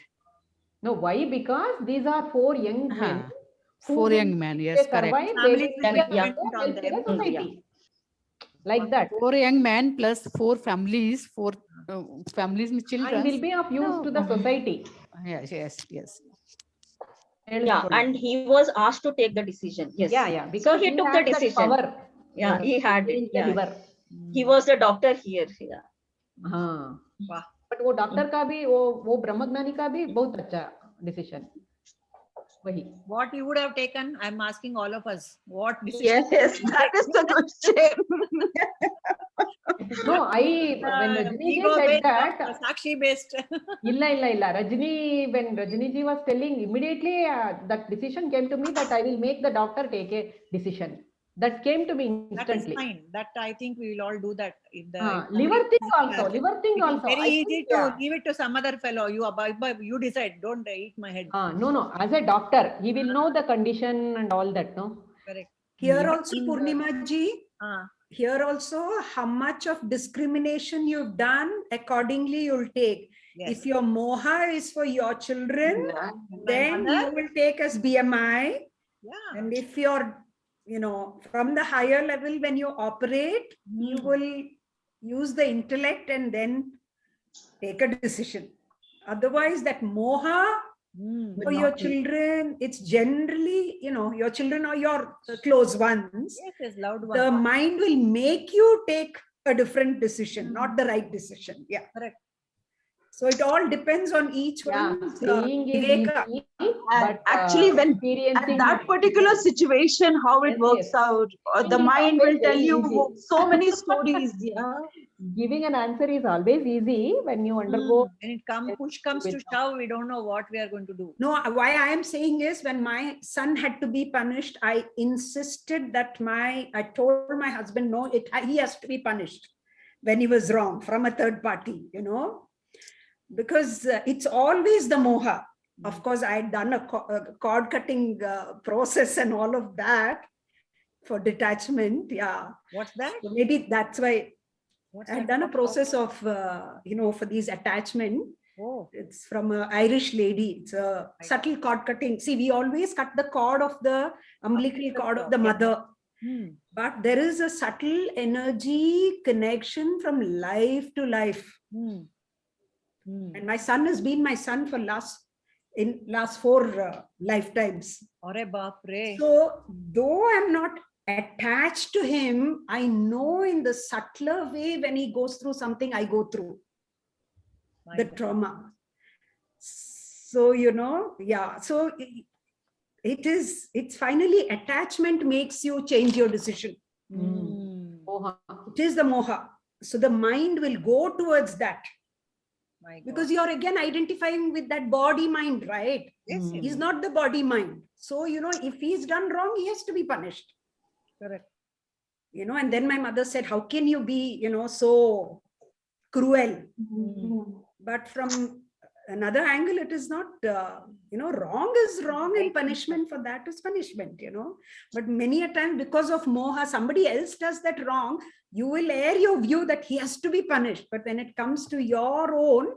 No, why? Because these are 4 young men. 4 young men, yes, correct. Society. Like that. 4 young men plus 4 families, 4 families with children. And will be of use to the society. Yes. Yeah, and he was asked to take the decision. Yes. Yeah. Because he took the decision. Power. Yeah, he had it. Yeah. He was a doctor here. Yeah. But वो doctor का भी वो ब्रह्मज्ञानी का भी बहुत अच्छा decision. What you would have taken? I'm asking all of us. What decision? Yes, that is the question. No, when Rajni said that, Sakshi based. illa. Rajni, when Rajni ji was telling, immediately that decision came to me that I will make the doctor take a decision. That came to me instantly. That is fine. That I think we will all do that. If the liver thing also. Very easy to give it to some other fellow. You decide. Don't eat my head. No. As a doctor, he will know the condition and all that. No. Correct. Here also, Purnima ji. Here also, how much of discrimination you've done, accordingly you'll take. Yes. If your moha is for your children, then you will take as BMI. Yeah. And if you're, from the higher level, when you operate, you will use the intellect and then take a decision. Otherwise, that moha for your children, it's generally, your children are your close ones. Yes, loved ones. The mind will make you take a different decision, not the right decision. Yeah. Correct. So it all depends on each one. Saying is easy, but actually, when at that particular situation, how it works out, the mind will tell you so many stories. Yeah. Giving an answer is always easy when you undergo. When push comes to shove, we don't know what we are going to do. No, why I am saying is when my son had to be punished, I insisted that I told my husband, no, he has to be punished when he was wrong from a third party, because it's always the moha. Of course, I had done a cord cutting process and all of that for detachment. Yeah. What's that? So maybe that's why. I had done a process of, for these attachment. Oh. It's from an Irish lady. It's a subtle cord cutting. See, we always cut the cord of the umbilical cord of the mother. But there is a subtle energy connection from life to life. And my son has been my son for last 4 lifetimes. So though I'm not attached to him, I know in the subtler way when he goes through something I go through. The trauma. So, so it's finally attachment makes you change your decision. Moha. It is the moha. So the mind will go towards that. Because you're again identifying with that body mind, right? Yes, He's not the body mind. So, if he's done wrong, he has to be punished. Correct. And then my mother said, how can you be, so cruel? But from another angle, it is not, wrong is wrong and punishment for that is punishment, But many a time because of moha, somebody else does that wrong, you will air your view that he has to be punished. But when it comes to your own,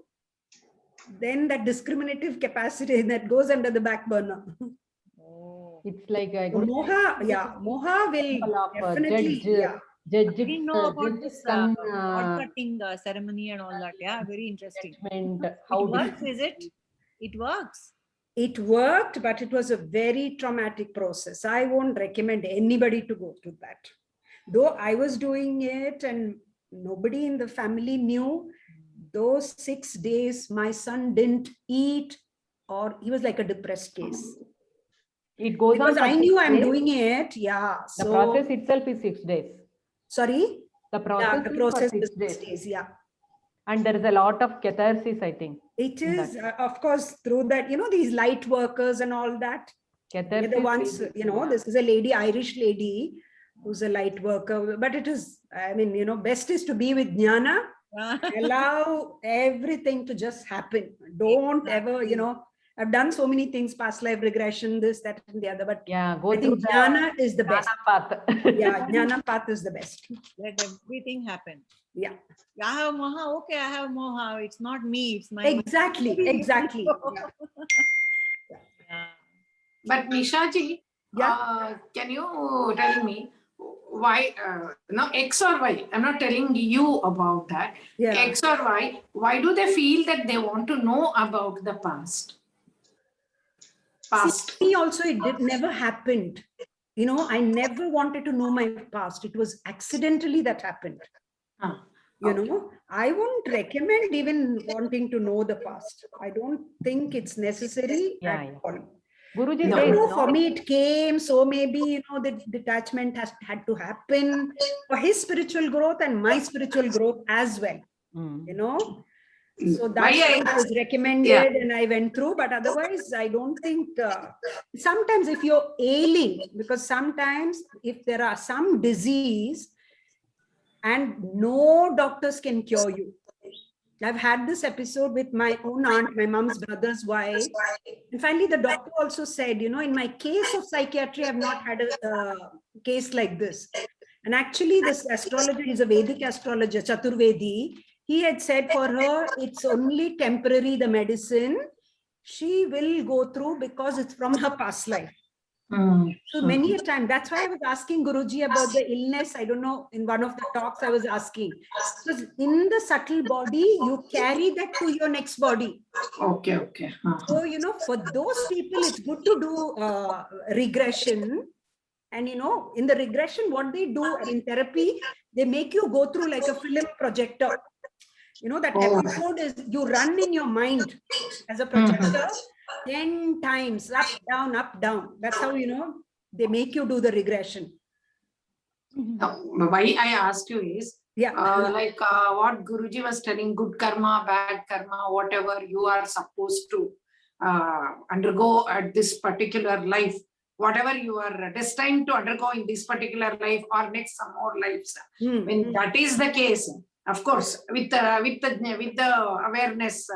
then that discriminative capacity that goes under the back burner. It's like Moha will definitely judge. We know about this cord cutting ceremony and all that. Yeah, very interesting. How it works, is it? It works. It worked, but it was a very traumatic process. I won't recommend anybody to go through that. Though I was doing it and nobody in the family knew, those 6 days, my son didn't eat, or he was like a depressed case. It goes because on. I knew I'm doing it. Yeah. The process itself is 6 days. Sorry? The process, is 6 days. Yeah. And there is a lot of catharsis, I think. It is, of course, through that, these light workers and all that. Catharsis, the ones, this is a lady, Irish lady, who's a light worker. But it is, best is to be with jnana. Allow everything to just happen. Don't ever, I've done so many things, past life regression, this, that, and the other. But yeah, I think jnana is the best. Path. Yeah, jnana path is the best. Let everything happen. Yeah. I have moha. Okay, I have moha. It's not me. It's my. Exactly. Exactly. Yeah. But Nishaji, can you tell me why, now X or Y, I'm not telling you about that, X or Y, why do they feel that they want to know about the past? See, me also, it never happened. I never wanted to know my past. It was accidentally that happened. I won't recommend even wanting to know the past. I don't think it's necessary at all. Guruji, for me it came, so maybe the detachment had to happen for his spiritual growth and my spiritual growth as well. So that's why it was recommended and I went through. But otherwise, I don't think. Sometimes if you're ailing, because sometimes if there are some disease and no doctors can cure you. I've had this episode with my own aunt, my mom's brother's wife. And finally, the doctor also said, in my case of psychiatry, I've not had a case like this. And actually, this astrologer is a Vedic astrologer, Chaturvedi. He had said for her, it's only temporary, the medicine. She will go through because it's from her past life. So many a time, that's why I was asking Guruji about the illness. I don't know, in one of the talks I was asking. Because in the subtle body, you carry that to your next body. Okay. So, for those people, it's good to do regression. And, in the regression, what they do in therapy, they make you go through like a film projector. That episode is you run in your mind as a projector 10 times, up, down, up, down. That's how, they make you do the regression. Why I asked you is, what Guruji was telling, good karma, bad karma, whatever you are supposed to undergo at this particular life, whatever you are destined to undergo in this particular life or next some more lives. When that is the case, of course, with the awareness,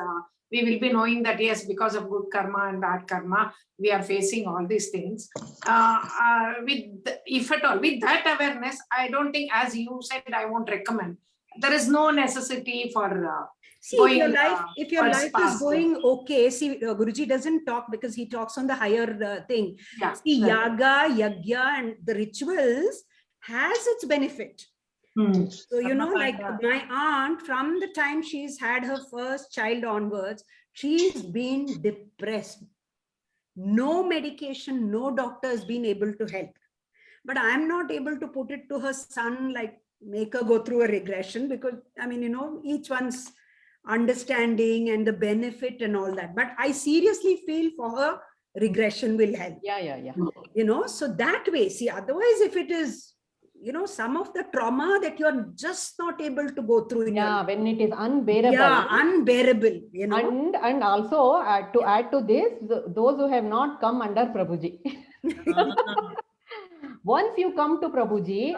we will be knowing that yes, because of good karma and bad karma, we are facing all these things. If at all, with that awareness, I don't think, as you said, I won't recommend. there is no necessity for See, going, if your life is past. going okay, see, Guruji doesn't talk because he talks on the higher thing. Yeah, See, right. yaga, yagya, and the rituals has its benefit. So, you know, like my aunt, from the time she's had her first child onwards, she's been depressed. No medication, no doctor has been able to help. But I'm not able to put it to her son, like make her go through a regression, because I mean, you know, each one's understanding and the benefit and all that. But I seriously feel for her, regression will help. Yeah. You know, so that way, see, otherwise, if it is, you know, some of the trauma that you're just not able to go through in your, When it is unbearable. yeah, unbearable, you know. And also to add to this, those who have not come under Prabhuji. Once you come to Prabhuji,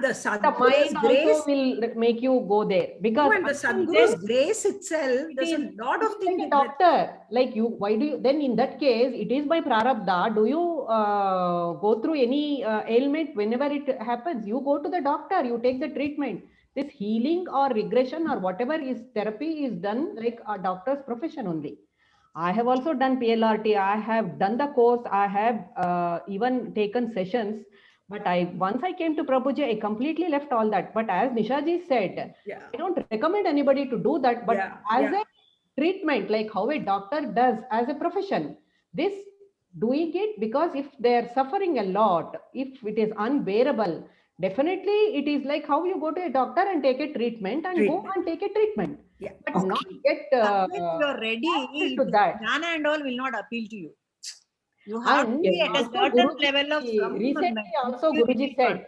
the the Sadguru's mind grace also will make you go there, because and the Sadguru's grace itself, there's a lot of things. like a doctor, like you, why do you, then in that case, it is by prarabdha. Do you go through any ailment? Whenever it happens, you go to the doctor, you take the treatment. This healing or regression or whatever is therapy is done like a doctor's profession only. I have also done PLRT. I have done the course. I have even taken sessions. But once I came to Prabhuji, I completely left all that. But as Nishaji said, I don't recommend anybody to do that. But as a treatment, like how a doctor does as a profession, this doing it, because if they are suffering a lot, if it is unbearable, definitely it is like how you go to a doctor and take a treatment and go and take a treatment. But not get if you're ready, to that. jnana and all will not appeal to you. You have to be at a certain Guruji, level of recently also Guruji said,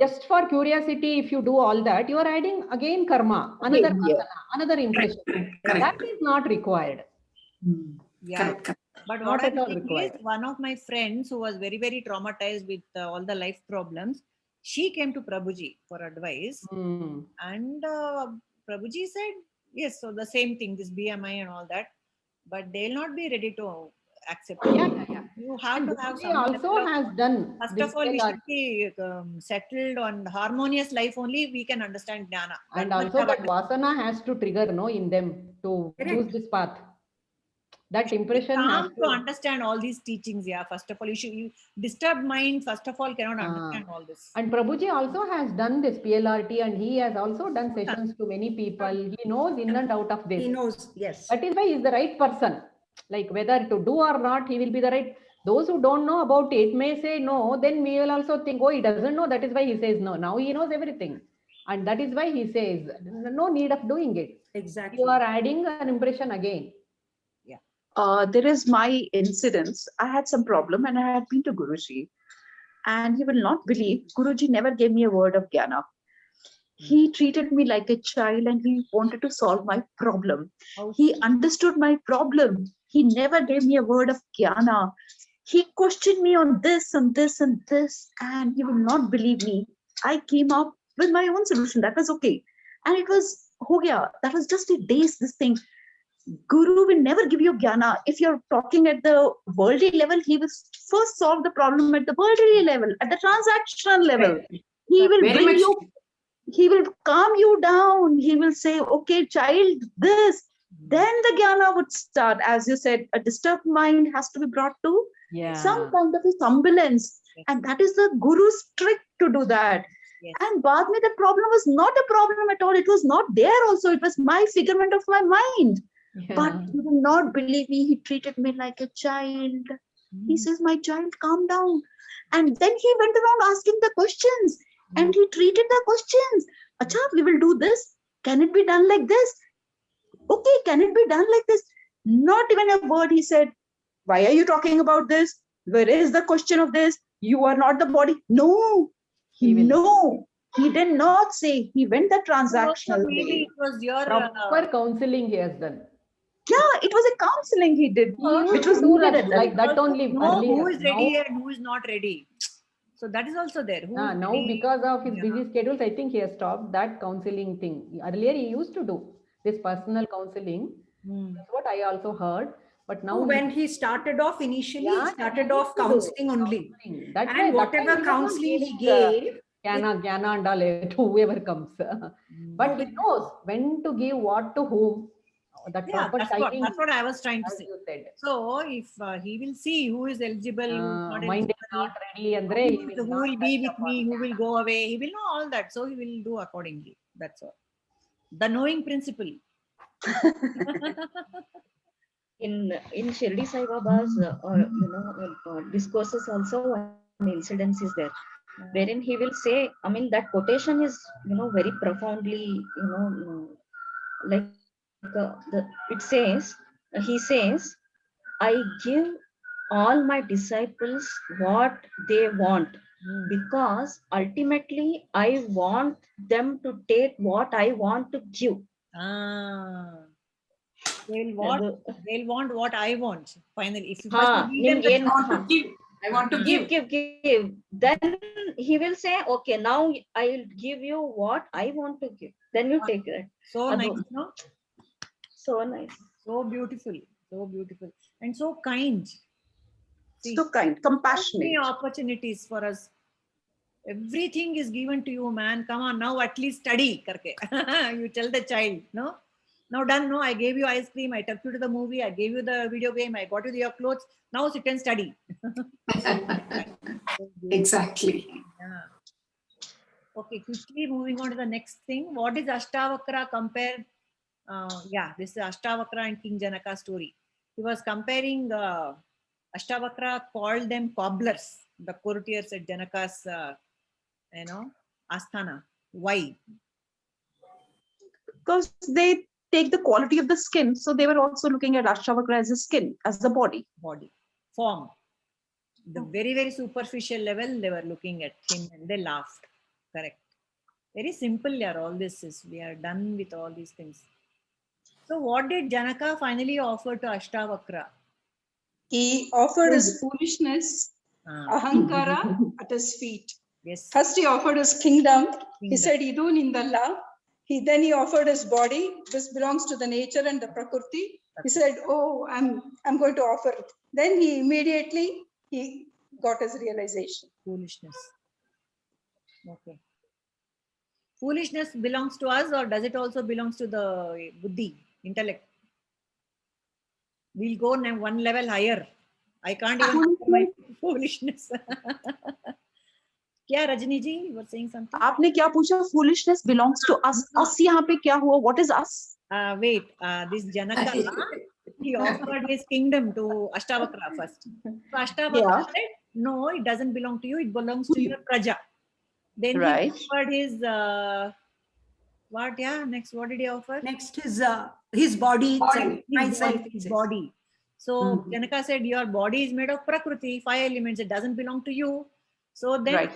just for curiosity, if you do all that, you are adding again karma, another vasana, another impression. That is not required. But what I'm saying is, one of my friends who was very, very traumatized with all the life problems, she came to Prabhuji for advice. And Prabhuji said, yes, so the same thing, this BMI and all that, but they'll not be ready to accept it. You have to have some. Also has done. First of all, we should be settled on harmonious life, only we can understand jnana. And also that vasana has to trigger in them to choose this path. That impression has to understand all these teachings. First of all, you disturbed mind, first of all, cannot understand all this. And Prabhuji also has done this PLRT, and he has also done sessions to many people. He knows in and out of this. He knows, yes. That is why he is the right person. Like whether to do or not, he will be the right. Those who don't know about it may say no, then we will also think, oh, he doesn't know. That is why he says no. Now he knows everything. And that is why he says, no need of doing it. Exactly. You are adding an impression again. There is my incidents. I had some problem and I had been to Guruji. And you will not believe, Guruji never gave me a word of jnana. He treated me like a child and he wanted to solve my problem. He understood my problem. He never gave me a word of jnana. He questioned me on this and this and this. And you will not believe me. I came up with my own solution. That was okay. And it was, ho gaya. That was just a day's this thing. Guru will never give you jnana. If you're talking at the worldly level, he will first solve the problem at the worldly level, at the transactional level. He will bring you, he will calm you down. He will say, okay, child, this. Then the jnana would start. As you said, a disturbed mind has to be brought to some kind of a semblance. And that is the Guru's trick to do that. And baad mein, the problem was not a problem at all. It was not there also. It was my figment of my mind. But you will not believe me, he treated me like a child. He says, my child, calm down. And then he went around asking the questions. And he treated the questions. Acha, we will do this. Can it be done like this? Okay, can it be done like this? Not even a word he said. Why are you talking about this? Where is the question of this? You are not the body. No, he did not say. He went the transactional way. It was your proper counseling he has done. Yeah, it was a counseling he did, which was needed like that only. Who is ready and who is not ready. So that is also there. Now, because of his busy schedules, I think he has stopped that counseling thing. Earlier, he used to do this personal counseling. That's what I also heard. But now, when he started off initially, he started off counseling only. And whatever counseling he gave, Jnana and all, to whoever comes. But he knows when to give what to whom. That proper timing. That's what I was trying to as say. you said. So if he will see who is eligible, who is not Mind is eligible, not ready, andre, he who not will be touch with me, who will go away, he will know all that. So he will do accordingly. That's all. The knowing principle. In Shirdi Sai Baba's discourses also, an incident is there, wherein he will say, I mean, that quotation is very profoundly like it says, he says, I give all my disciples what they want, because ultimately I want them to take what I want to give. They'll want what I want. Finally, if you first give them, I want to give. Give. Then he will say, okay, now I'll give you what I want to give. Then you take it. So nice, no? So nice. So beautiful. So beautiful. And so kind. See, so kind, compassionate. So many opportunities for us. Everything is given to you, man. Come on, now at least study. Karke. You tell the child, no? Now done, no? I gave you ice cream. I took you to the movie. I gave you the video game. I got you your clothes. Now sit and study. Exactly. Yeah. Okay, quickly moving on to the next thing. What is Ashtavakra compared? This is Ashtavakra and King Janaka story. He was comparing Ashtavakra called them cobblers, the courtiers at Janaka's, Asthana. Why? Because they take the quality of the skin. So they were also looking at Ashtavakra as a skin, as the body. Form. The very, very superficial level, they were looking at him and they laughed. Correct. Very simple, yeah, all this is. We are done with all these things. So what did Janaka finally offer to Ashtavakra? He offered his foolishness, ahankara at his feet. Yes. First he offered his kingdom. He said, Idu Nindalla. Then he offered his body. This belongs to the nature and the prakriti. He said, oh, I'm going to offer it. Then he immediately got his realization. Foolishness. Okay. Foolishness belongs to us, or does it also belongs to the buddhi, intellect? We'll go one level higher. I can't even my foolishness. Kya, Rajni ji, you were saying something? आपने क्या पूछा? Foolishness belongs to us. Us यहाँ पे क्या हुआ? What is us? Wait, this Janaka, he offered his kingdom to Ashtavakra first. So Ashtavakra said, no, it doesn't belong to you. It belongs to your praja. Then he offered his next what did he offer? Next his body. His body. So Janaka said, your body is made of prakriti, 5 elements. It doesn't belong to you. So then,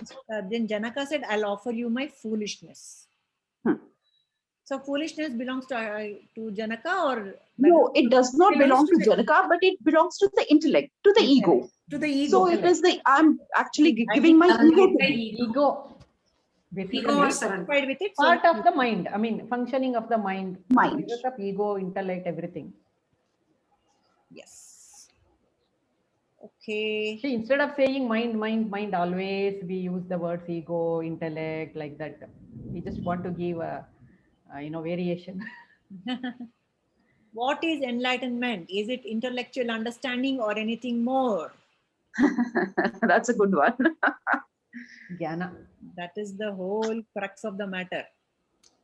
then Janaka said, I'll offer you my foolishness. So foolishness belongs to Janaka, or no? It does not belong to Janaka, but it belongs to the intellect, to the ego. To the ego. So it is the I'm actually giving my ego to the ego. Ego satisfied with it. Part of the mind. I mean, functioning of the mind. Mind. Of ego, intellect, everything. Yes. Okay. See, instead of saying mind, always we use the words ego, intellect, like that. We just want to give a variation. What is enlightenment? Is it intellectual understanding or anything more? That's a good one. Jnana. That is the whole crux of the matter.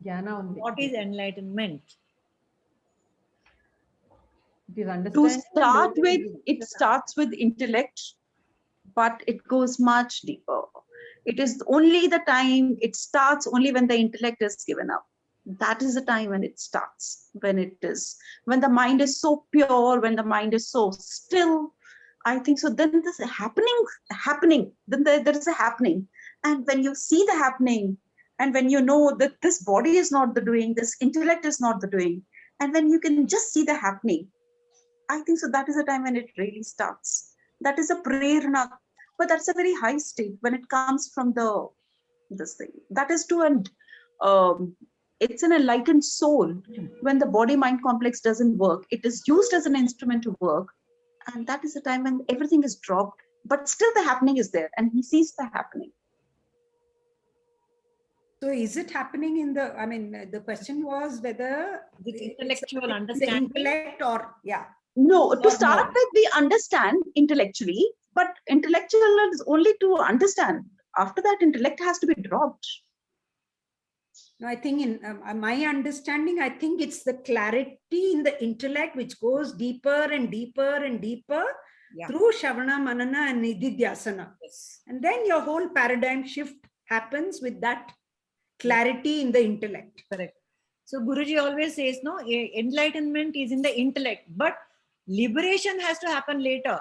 Jnana only. What is enlightenment? It is understanding. To start with, it starts with intellect, but it goes much deeper. It is only the time it starts only when the intellect is given up. That is the time when it starts, when the mind is so pure, when the mind is so still. I think so. Then this happening. Then there is a happening. And when you see the happening, and when you know that this body is not the doing, this intellect is not the doing, and when you can just see the happening, I think so. That is the time when it really starts. That is a prerna, but that's a very high state when it comes from this thing. That is it's an enlightened soul. When the body-mind complex doesn't work, it is used as an instrument to work. And that is the time when everything is dropped, but still the happening is there and he sees the happening. So is it happening in the, I mean, the question was whether With intellectual the understanding. intellect or, yeah. No, to Or start no. with, we understand intellectually, but intellectual is only to understand. After that, intellect has to be dropped. No, I think in my understanding, I think it's the clarity in the intellect which goes deeper and deeper and deeper through Shravana, Manana and Nididhyasana. Yes. And then your whole paradigm shift happens with that clarity in the intellect. Correct. So Guruji always says, no, enlightenment is in the intellect, but liberation has to happen later.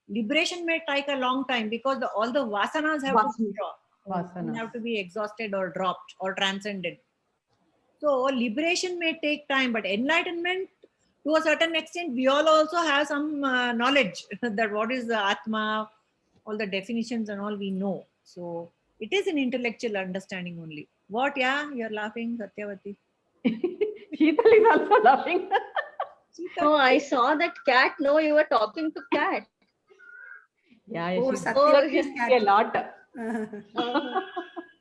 Liberation may take a long time because all the vasanas have to be exhausted or dropped or transcended. So liberation may take time, but enlightenment, to a certain extent, we all also have some knowledge that what is the Atma, all the definitions and all we know. So it is an intellectual understanding only. What? Yeah, you're laughing, Satyavati. Sheetal is also laughing. No, I saw that cat. No, you were talking to cat. Yeah, Oh, she's Satyavati is a lot.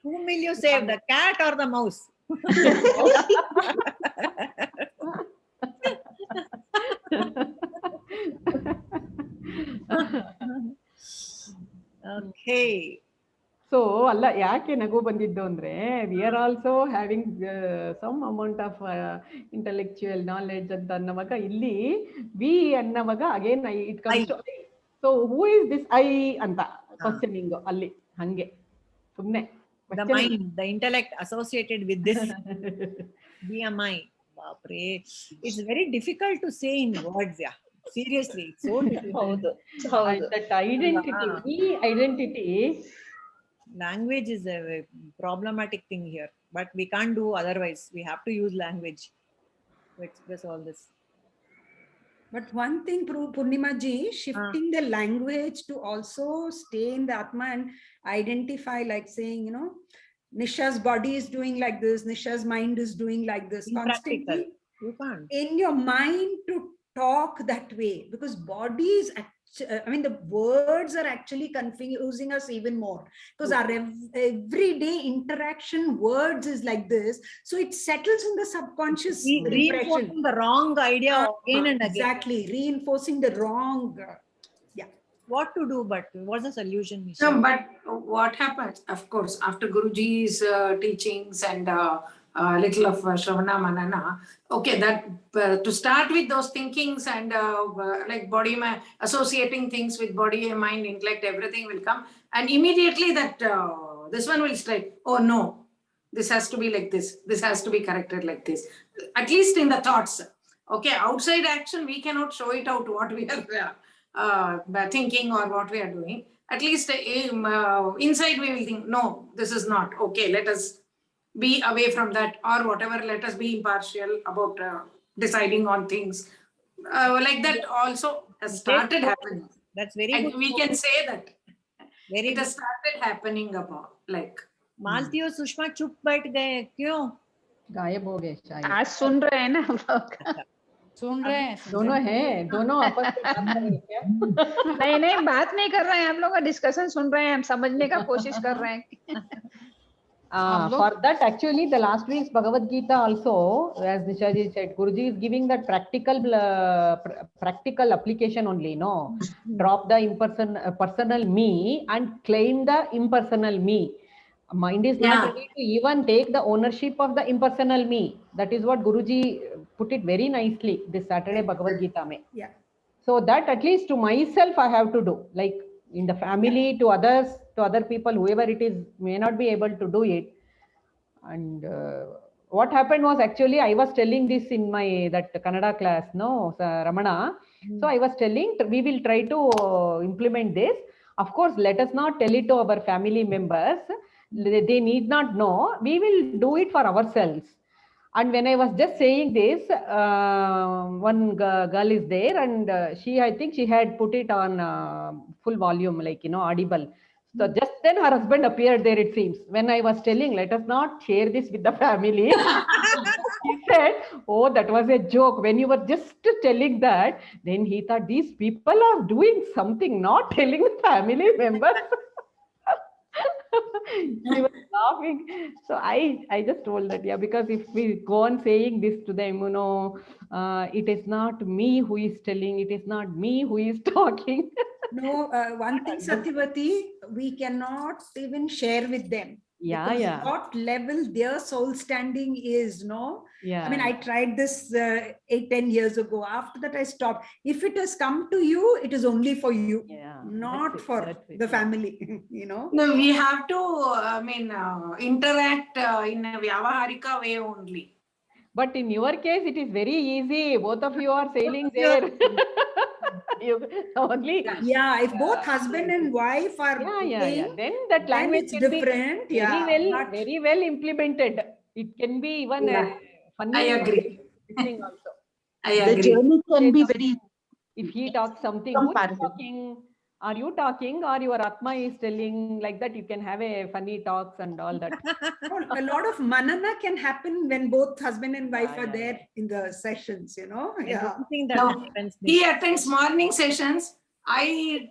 Whom will you save, the cat or the mouse? Okay. So, alla yake nagu bandiddu andre, we are also having some amount of intellectual knowledge anta annavaga illi we annavaga again it comes to I. So who is this I anta questioning alli hange sumne the mind, the intellect associated with this BMI. It's very difficult to say in words. Yeah, seriously, it's so difficult. That identity, identity. Language is a problematic thing here, but we can't do otherwise. We have to use language to express all this. But one thing, Purnima ji, shifting the language to also stay in the Atma and identify, like saying, you know, Nisha's body is doing like this, Nisha's mind is doing like this. Constantly you can't. In your mind to talk that way, because body is I mean, the words are actually confusing us even more, because our everyday interaction words is like this. So it settles in the subconscious reinforcing the wrong idea again and again. Exactly, reinforcing the wrong. What to do, but what's the solution? No, but what happens, of course, after Guruji's teachings and little of Shravana Manana, okay, that to start with those thinkings and like body, associating things with body, mind, intellect, everything will come, and immediately that this one will strike. Oh no, this has to be like this. This has to be corrected like this. At least in the thoughts. Okay, outside action we cannot show it out what we are thinking or what we are doing. At least inside we will think, no, this is not okay. Let us be away from that, or whatever. Let us be impartial about deciding on things. Like that also has started happening. That's very good. We can say that it has started happening about like. मालती और सुषमा चुप बैठ गए क्यों? गायब हो गए शायद। आज सुन रहे हैं ना। सुन रहे हैं, दोनों हैं, दोनों आपस में बात कर रहे हैं क्या? नहीं बात नहीं कर रहे हैं, हम लोग का डिस्कशन सुन रहे हैं, हम समझने का कोशिश कर रहे हैं। For that, actually, the last week's Bhagavad Gita also, as Nishaji said, Guruji is giving that practical application only. No, drop the personal me and claim the impersonal me. Mind is not ready to even take the ownership of the impersonal me. That is what Guruji put it very nicely this Saturday Bhagavad Gita mein. Yeah. So that at least to myself I have to do, like in the family, to others, to other people, whoever it is may not be able to do it. And what happened was, actually I was telling this in my that Kannada class, no, Ramana. So I was telling we will try to implement this. Of course, let us not tell it to our family members. They need not know. We will do it for ourselves. And when I was just saying this, one girl is there, and I think she had put it on full volume, like, you know, audible. So just then her husband appeared there, it seems. When I was telling, let us not share this with the family, he said, oh, that was a joke. When you were just telling that, then he thought these people are doing something, not telling the family members. She was laughing. So I just told that, yeah, because if we go on saying this to them, it is not me who is telling, it is not me who is talking. No, one thing, Satyavati, we cannot even share with them. Yeah, yeah. What level their soul standing is, no? Yeah. I mean, I tried this 8-10 years ago. After that, I stopped. If it has come to you, it is only for you, not for the family, No, we have to, interact in a Vyavaharika way only. But in your case, it is very easy. Both of you are sailing there. Only. Yeah, if both husband and wife are playing, then that language it's can different. Be very well implemented. It can be even funny. I agree. Also. I agree. The journey can be very. If he talks something, who is talking? Are you talking, or your Atma is telling? Like that, you can have a funny talks and all that. A lot of manana can happen when both husband and wife are there in the sessions, Yeah. He attends morning sessions. I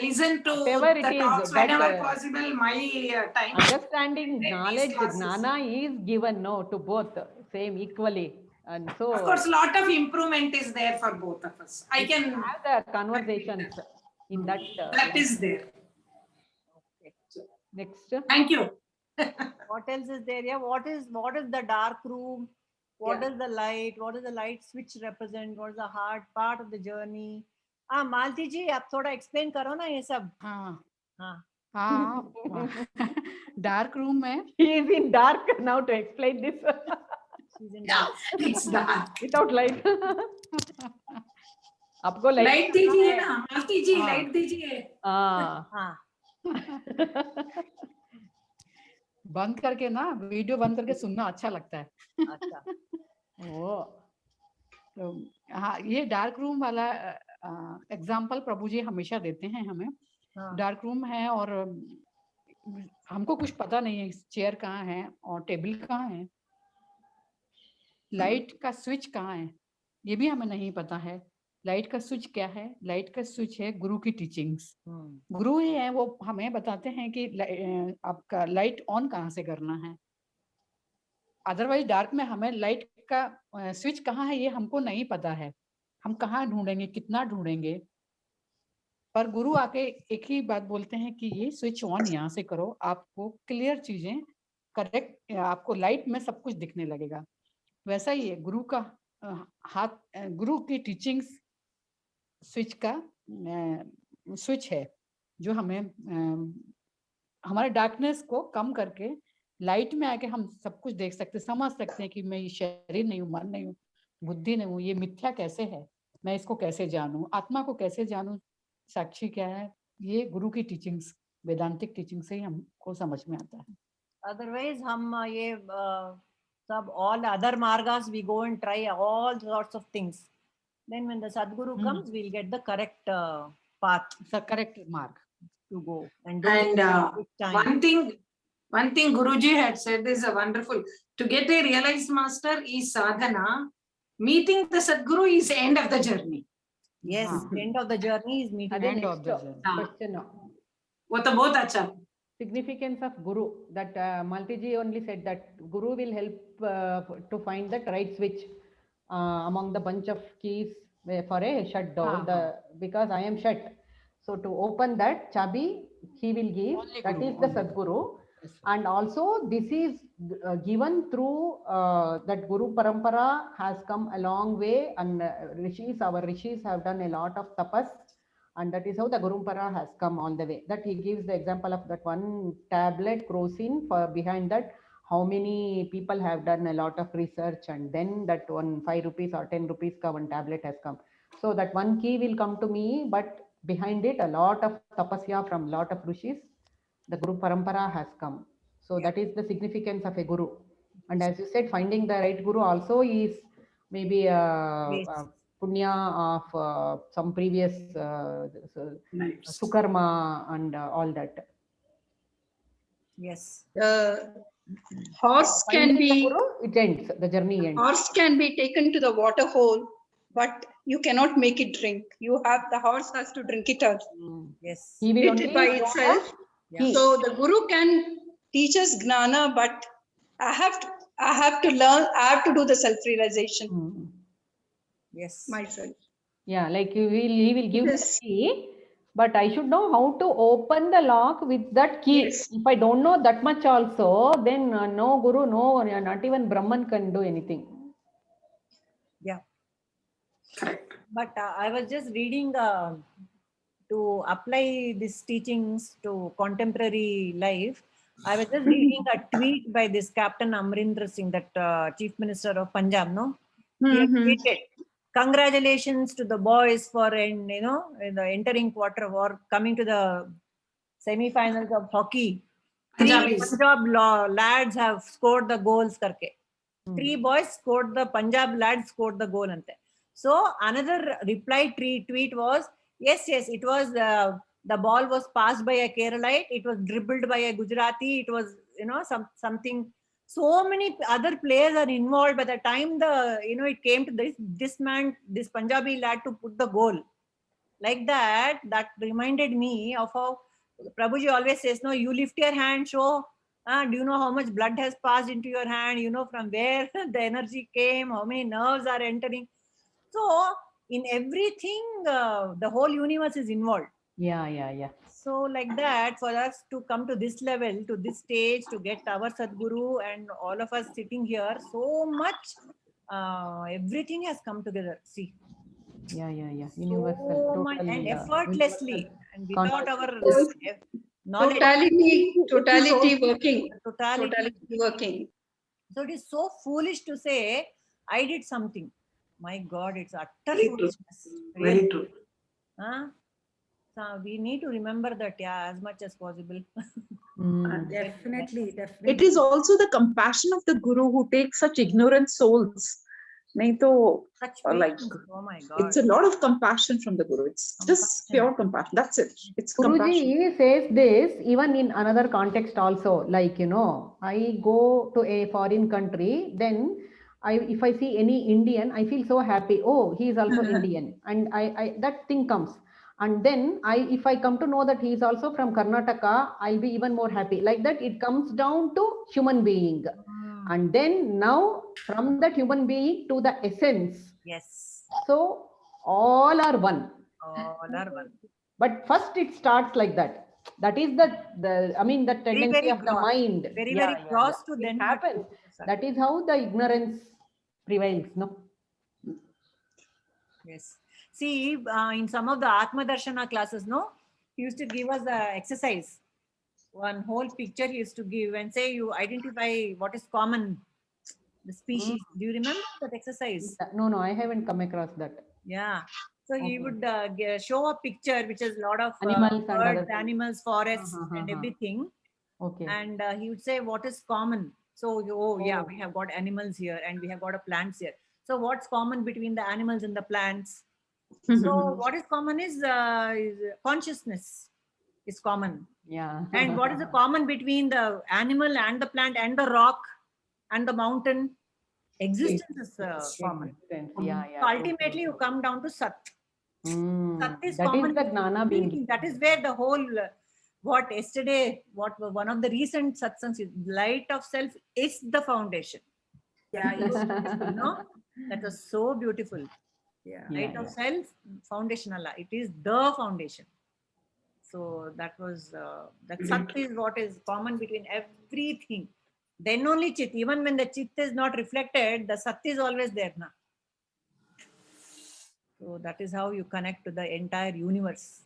listen to the talks whenever possible, my time. Understanding, knowledge, Gnana is given, to both, same equally. And so, of course, a lot of improvement is there for both of us. I can have the conversations in that. That is there. Okay. Next. Thank you. What else is there? Yeah, what is the dark room? What is the light? What is the light switch represent? What is the hard part of the journey? Malti ji, आप थोड़ा explain करो ना ये सब. Dark room में. He is in dark now to explain this. It's dark. Without light. आपको light दीजिए ना, मालती जी लाइट दीजिए. बंद करके ना, वीडियो बंद करके सुनना अच्छा लगता है. अच्छा. तो हाँ, ये डार्क रूम वाला एग्जाम्पल प्रभु जी हमेशा देते हैं हमें. डार्क रूम है और हमको कुछ पता नहीं है चेयर कहाँ है और टेबल कहाँ है, लाइट का स्विच कहाँ है, ये भी हमें नहीं पता है. लाइट का स्विच क्या है? लाइट का स्विच है गुरु की टीचिंग्स. गुरु ही है, वो हमें बताते हैं कि आपका लाइट ऑन कहाँ से करना है. अदरवाइज डार्क में हमें लाइट का स्विच कहाँ है ये हमको नहीं पता है. हम कहाँ ढूंढेंगे, कितना ढूंढेंगे. पर गुरु आके एक ही बात बोलते हैं कि ये स्विच ऑन यहाँ से करो, आपको क्लियर चीजें करेक्ट, आपको लाइट में सब कुछ दिखने लगेगा. वैसा ही है गुरु का हाथ, गुरु की टीचिंग्स स्विच का स्विच है जो हमें हमारे डार्कनेस को कम करके लाइट में आके हम सब कुछ देख सकते, समझ सकते हैं कि मैं ये शरीर नहीं हूँ, मन नहीं हूँ, बुद्धि नहीं हूँ, ये मिथ्या कैसे है, मैं इसको कैसे जानूं, आत्मा को कैसे जानूं, साक्षी क्या है. ये गुरु की टीचिंग्स, वेदांतिक टीचिंग से ही हमको समझ में आता है. अदरवाइज हम ये सब all other margas we go and try all sorts of things. Then when the Sadguru comes, we'll get the correct path, the correct mark to go. And one thing Guruji had said is a wonderful. To get a realized master is sadhana. Meeting the Sadguru is end of the journey. Yes, end of the journey is meeting. End of the journey. Question. वो तो बहुत अच्छा. Significance of Guru, that Malti ji only said that Guru will help to find that right switch among the bunch of keys for a shut door. Because I am shut, so to open that chabi he will give. Only that Guru, is the Sadguru. Yes, and also this is given through that Guru Parampara has come a long way, and our rishis have done a lot of tapas. And that is how the Guru Parampara has come all the way. That he gives the example of that one tablet crossing, for behind that how many people have done a lot of research, and then that one 5 rupees or 10 rupees ka one tablet has come. So that one key will come to me, but behind it a lot of tapasya from lot of rishis, the Guru Parampara has come. So that is the significance of a Guru. And as you said, finding the right Guru also is maybe punya of some previous sukarma and all that. Yes. Horse can be, Guru, it ends, the journey ends. Horse can be taken to the water hole, but you cannot make it drink. The horse has to drink it out. Yes. He will it by itself. Yeah. So the Guru can teach us Gnana, but I have to learn, I have to do the self-realization Yes. myself. Yeah, like he will give me the Yes. key, but I should know how to open the lock with that key. Yes. If I don't know that much also, then no Guru, no, not even Brahman can do anything. Yeah. Correct. But I was just reading to apply these teachings to contemporary life. I was just reading a tweet by this Captain Amrinder Singh, that Chief Minister of Punjab, no? He had tweeted, "Congratulations to the boys for in the entering quarter or coming to the semi-finals of hockey. 3 Punjabis. Punjab lads have scored the goals karke. 3 boys scored, the Punjab lads scored the goal ante." So another reply tweet was, yes, it was the ball was passed by a Keralite, it was dribbled by a Gujarati, it was something. So many other players are involved. By the time it came to this Punjabi lad to put the goal, like that reminded me of how Prabhuji always says, no, you lift your hand, show. Do you know how much blood has passed into your hand? You know from where the energy came, how many nerves are entering. So in everything, the whole universe is involved. Yeah. So like that, for us to come to this level, to this stage, to get our Sadguru and all of us sitting here, so much, everything has come together. See. Yeah. So Universal, much, total, and effortlessly, universal and without our consciousness. knowledge. Totality working. Totality Working. So it is so foolish to say, I did something. My God, it's utter Very true. foolishness. Very Really. true. So we need to remember that, yeah, as much as possible. Definitely. It is also the compassion of the Guru who takes such ignorant souls. Nahi to, Such like, patience. Oh my God. it's a lot of compassion from the Guru. It's just pure compassion. That's it. It's compassion. Guruji says this even in another context also, like, I go to a foreign country, then if I see any Indian, I feel so happy. Oh, he is also Indian. And I that thing comes. And then if I come to know that he is also from Karnataka, I'll be even more happy. Like that, it comes down to human being. And then now from that human being to the essence. Yes. So all are one. All are one. But first it starts like that. That is the tendency very of the gross. mind. Very gross to it then happens. That is how the ignorance prevails, no? Yes. See, in some of the Atma Darshana classes, no, he used to give us the exercise. One whole picture he used to give and say, you identify what is common, the species. Do you remember that exercise? No, I haven't come across that. Yeah. So he would show a picture which is a lot of Animals birds, animals, forests, and everything. Okay. And he would say, what is common? So, yeah, we have got animals here and we have got plants here. So what's common between the animals and the plants? So what is common is consciousness is common. Yeah. And what is the common between the animal and the plant and the rock and the mountain? Existence is common. Yeah. So ultimately you come down to Sat. Sat is That common. is the Gnana being. That is where the whole, what one of the recent satsangs is, light of self is the foundation. Yeah. That was so beautiful. Yeah. Light of self, foundation Allah. It is the foundation. So that was, that Sat is what is common between everything. Then only Chit. Even when the Chit is not reflected, the Sat is always there. Na? So that is how you connect to the entire universe.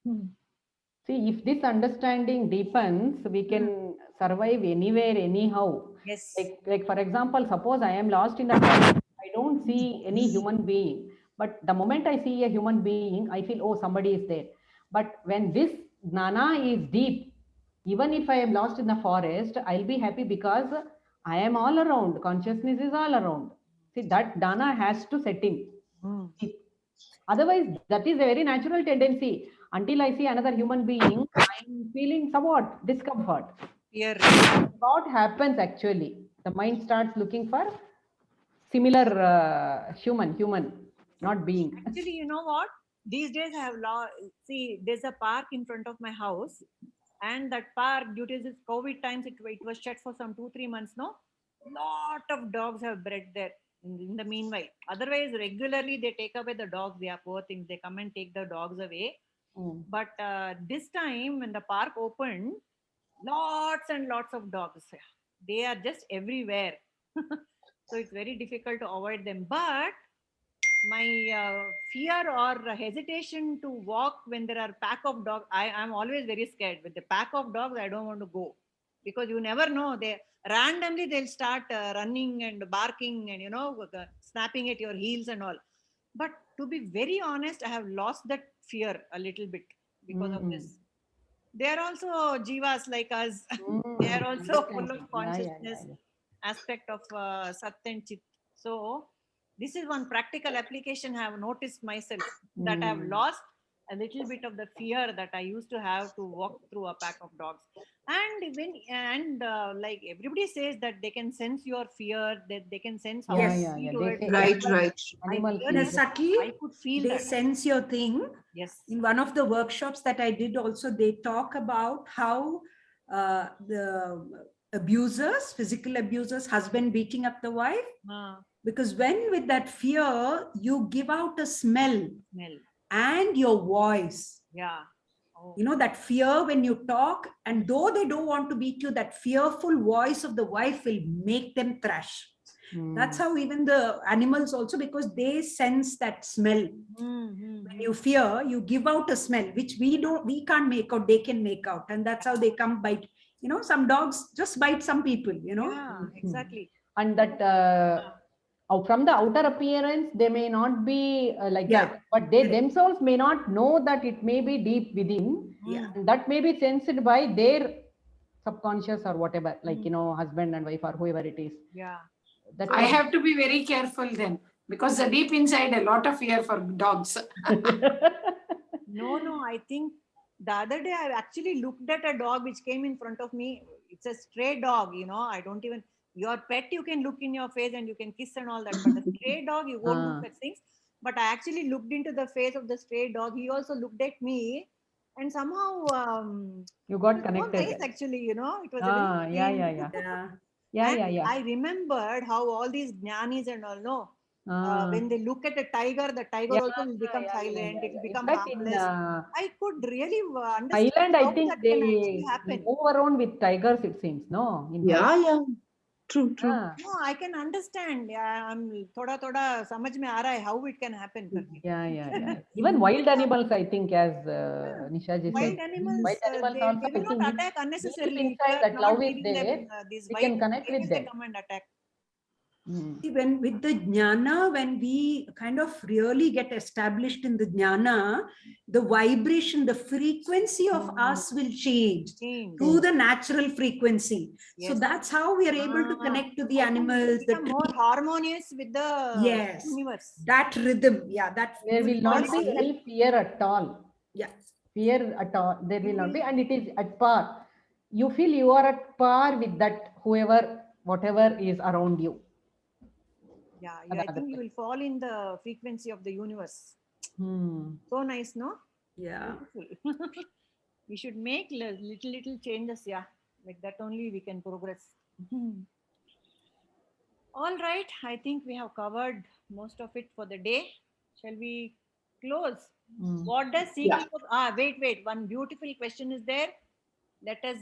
See, if this understanding deepens, we can survive anywhere, anyhow. Yes. Like for example, suppose I am lost in the forest, I don't see any human being. But the moment I see a human being, I feel, oh, somebody is there. But when this Gnana is deep, even if I am lost in the forest, I'll be happy because I am all around. Consciousness is all around. See, that Dana has to set in. Otherwise, that is a very natural tendency. Until I see another human being, I'm feeling somewhat discomfort. Here. What happens actually? The mind starts looking for similar human, not being. Actually, you know what? These days I have see, there's a park in front of my house. And that park, due to this COVID times, it was shut for some 2-3 months. No, lot of dogs have bred there in the meanwhile. Otherwise, regularly they take away the dogs. They are poor things. They come and take the dogs away. But this time when the park opened, lots and lots of dogs. They are just everywhere. So it's very difficult to avoid them. But my fear or hesitation to walk when there are pack of dogs, I am always very scared. With the pack of dogs, I don't want to go, because you never know. They randomly they'll start running and barking and snapping at your heels and all. But to be very honest, I have lost that fear a little bit because of this. They are also jivas like us. They are also full of consciousness aspect of Sat and Chit. So this is one practical application I have noticed myself, that I have lost a little bit of the fear that I used to have to walk through a pack of dogs. And like everybody says that they can sense your fear, that they can sense how Yes. you feel towards Right, right. Animal I subtly, I could feel they that. sense your thing. Yes. In one of the workshops that I did also, they talk about how the abusers, physical abusers, husband beating up the wife, because when with that fear, you give out a smell and your voice. Yeah. You know, that fear when you talk, and though they don't want to beat you, that fearful voice of the wife will make them thrash. That's how even the animals also, because they sense that smell. When you fear, you give out a smell, which we can't make out, they can make out. And that's how they come bite. You know, some dogs just bite some people, you know. Yeah, exactly. And that from the outer appearance, they may not be like that, but they themselves may not know that it may be deep within. And that may be sensed by their subconscious or whatever, like, husband and wife or whoever it is. Yeah. I have to be very careful then, because the deep inside, a lot of fear for dogs. No, I think the other day I actually looked at a dog which came in front of me. It's a stray dog, I don't even, your pet, you can look in your face and you can kiss and all that, but a stray dog, you won't do such things. But I actually looked into the face of the stray dog. He also looked at me, and somehow you got connected. Nice, actually, it was a very I remembered how all these jnanis and all know. When they look at a tiger, the tiger also will become silent. It will become harmless. I could really understand. Thailand, I think that they can actually happen. move around with tigers, it seems, no? Yeah. True. No, I can understand. Yeah, I'm thoda samajh mein aa raha hai how it can happen. Yeah. Even wild animals, I think, as Nisha ji said. Wild animals also, they will not attack unnecessarily. Inside that love is there, we can connect with them. They come and attack. When with the jnana, when we kind of really get established in the jnana, the vibration, the frequency of us will change to the natural frequency. So that's how we are able to connect to the animals. Become more harmonious with the universe. That rhythm, there will not be any fear at all. Fear at all, there will not be, and it is at par. You feel you are at par with that whatever is around you. Yeah, I think you will fall in the frequency of the universe. So nice, no? Yeah. We should make little changes, like that only we can progress. All right, I think we have covered most of it for the day. Shall we close? What does seeking of... wait, one beautiful question is there. Let us...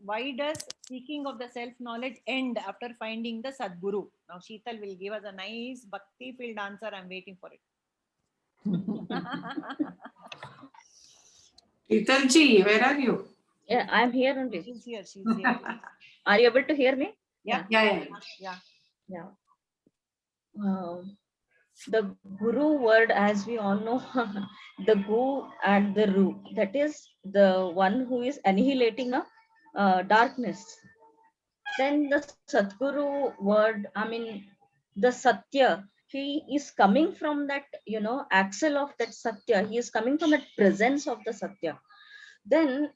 why does seeking of the self-knowledge end after finding the Sadguru? Now Sheetal will give us a nice bhakti-filled answer. I'm waiting for it. Sheetal ji, where are you? Yeah, I'm here only. She's here. Are you able to hear me? Yeah. The Guru word, as we all know, the Gu and the Ru, that is the one who is annihilating a darkness. Then the Sadguru word, the Satya, he is coming from that, axle of that Satya. He is coming from that presence of the Satya. Then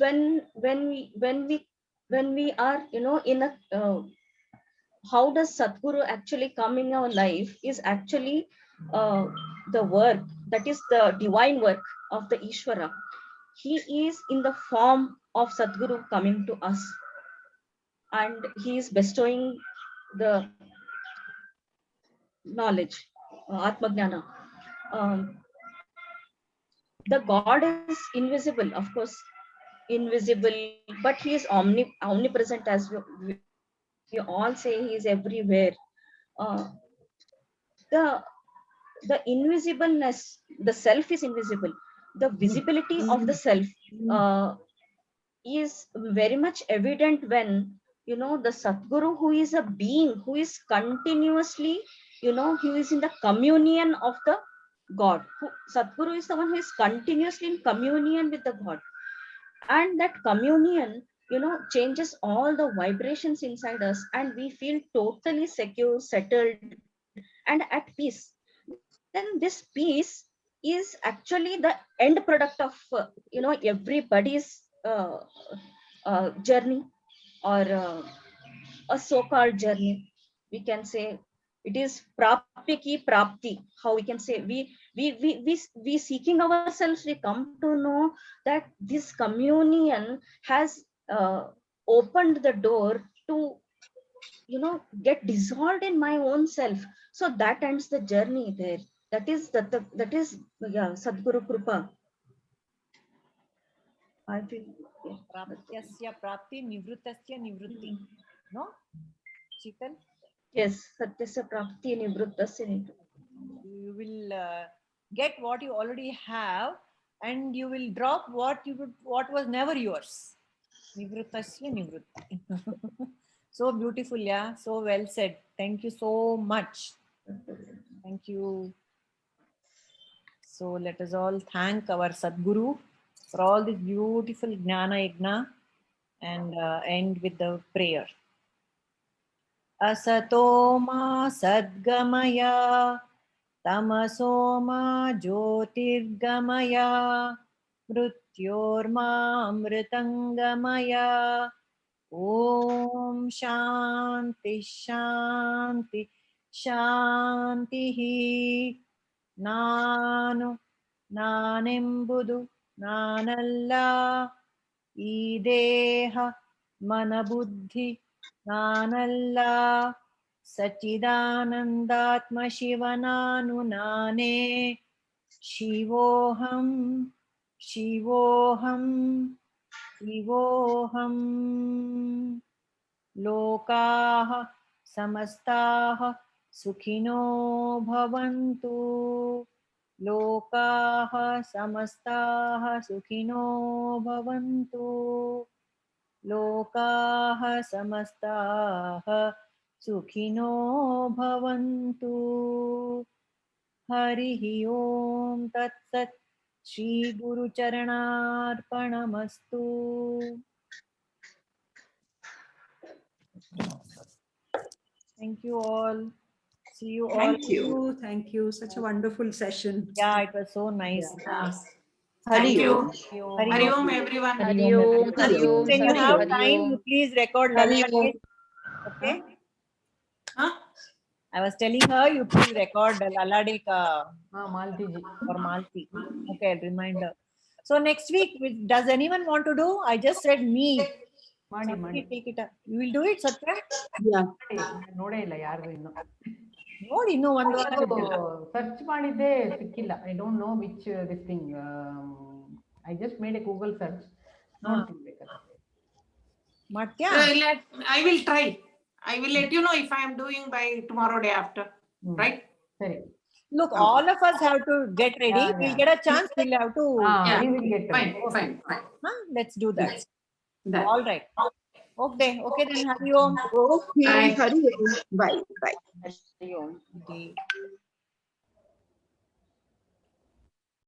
when we are, in a how does Sadguru actually come in our life is actually the work, that is the divine work of the Ishvara, he is in the form of Sadguru coming to us, and he is bestowing the knowledge, Atma Jnana. The God is invisible, of course, invisible, but he is omnipresent, as we all say. He is everywhere. The invisibleness, the self is invisible. The visibility of the self is very much evident when, you know, the Sadguru, who is a being, who is continuously, you know, he is in the communion of the God. Sadguru is the one who is continuously in communion with the God. And that communion, you know, changes all the vibrations inside us, and we feel totally secure, settled, and at peace. Then this peace is actually the end product of, you know, everybody's journey, or a so-called journey. We can say it is prapti ki prapti. How we can say, we seeking ourselves, we come to know that this communion has opened the door to, you know, get dissolved in my own self. So that ends the journey there. That is Sadguru Krupa. I feel Pratyasya prapti, nivrutasya nivrutti. No, Sheetal? yes, Satyasya prapti nivrutasya nivrutti. You will get what you already have, and you will drop what was never yours. Nivrutasya nivrutti. So beautiful, yeah. So well said. Thank you so much. Thank you. So let us all thank our Sadguru for all this beautiful Jnana Yajna, and end with the prayer. Asato ma sadgamaya, tamaso ma jyotirgamaya, mrityorma amritangamaya. Om Shanti Shanti Shanti. Nanu Nanembudu Nanalla Ideha Manabuddhi Nanalla Sachidanandatma Shivananu Nane Shivoham Shivoham Shivoham. Lokaha Samastaha Sukhino Bhavantu. Lokaha Samastaha Sukhino Bhavantu. Lokaha Samastaha Sukhino Bhavantu. Harihi Om Tat Sat. Shri Guru Charanarpanamastu. Thank you all. See you all. Thank you. Thank you. Such a wonderful session. Yeah, it was so nice. Yeah. Thank you. Hari Om, everyone. Hari Om, Hari Om, when you Hari have Om. time, you please record Hari Lalita. Om. Okay? Huh? I was telling her, you please record Lalade ka Malti ji. for Malti. Okay, I'll remind her. So next week, does anyone want to do? I just said me. Madi. Take it up. You will do it, Satya? Yeah. ನೋಡೇ ಇಲ್ಲ ಯಾರ್ದು ಇನ್ನು. ನೋಡಿ ಇನ್ನೂ ಒಂದು ವಾರ search ಮಾಡಿದ್ದೆ ಸಿಕ್ಕಿಲ್ಲ. I don't know which this thing. I just made A Google search. ನೋಡ್ತೀನಿ ಬೇಕಾದ್ರೆ. ಮಾಡ್ತೀಯಾ? I will try. I will let you know if I am doing by tomorrow day after. Right? ಸರಿ. Look, all of us have to get ready. Yeah. We'll get a chance. We'll have to. We will get Fine. Let's do that. That. All right. Okay. Then Hari Om. Okay, Hari Om. Bye. Hariom. Okay.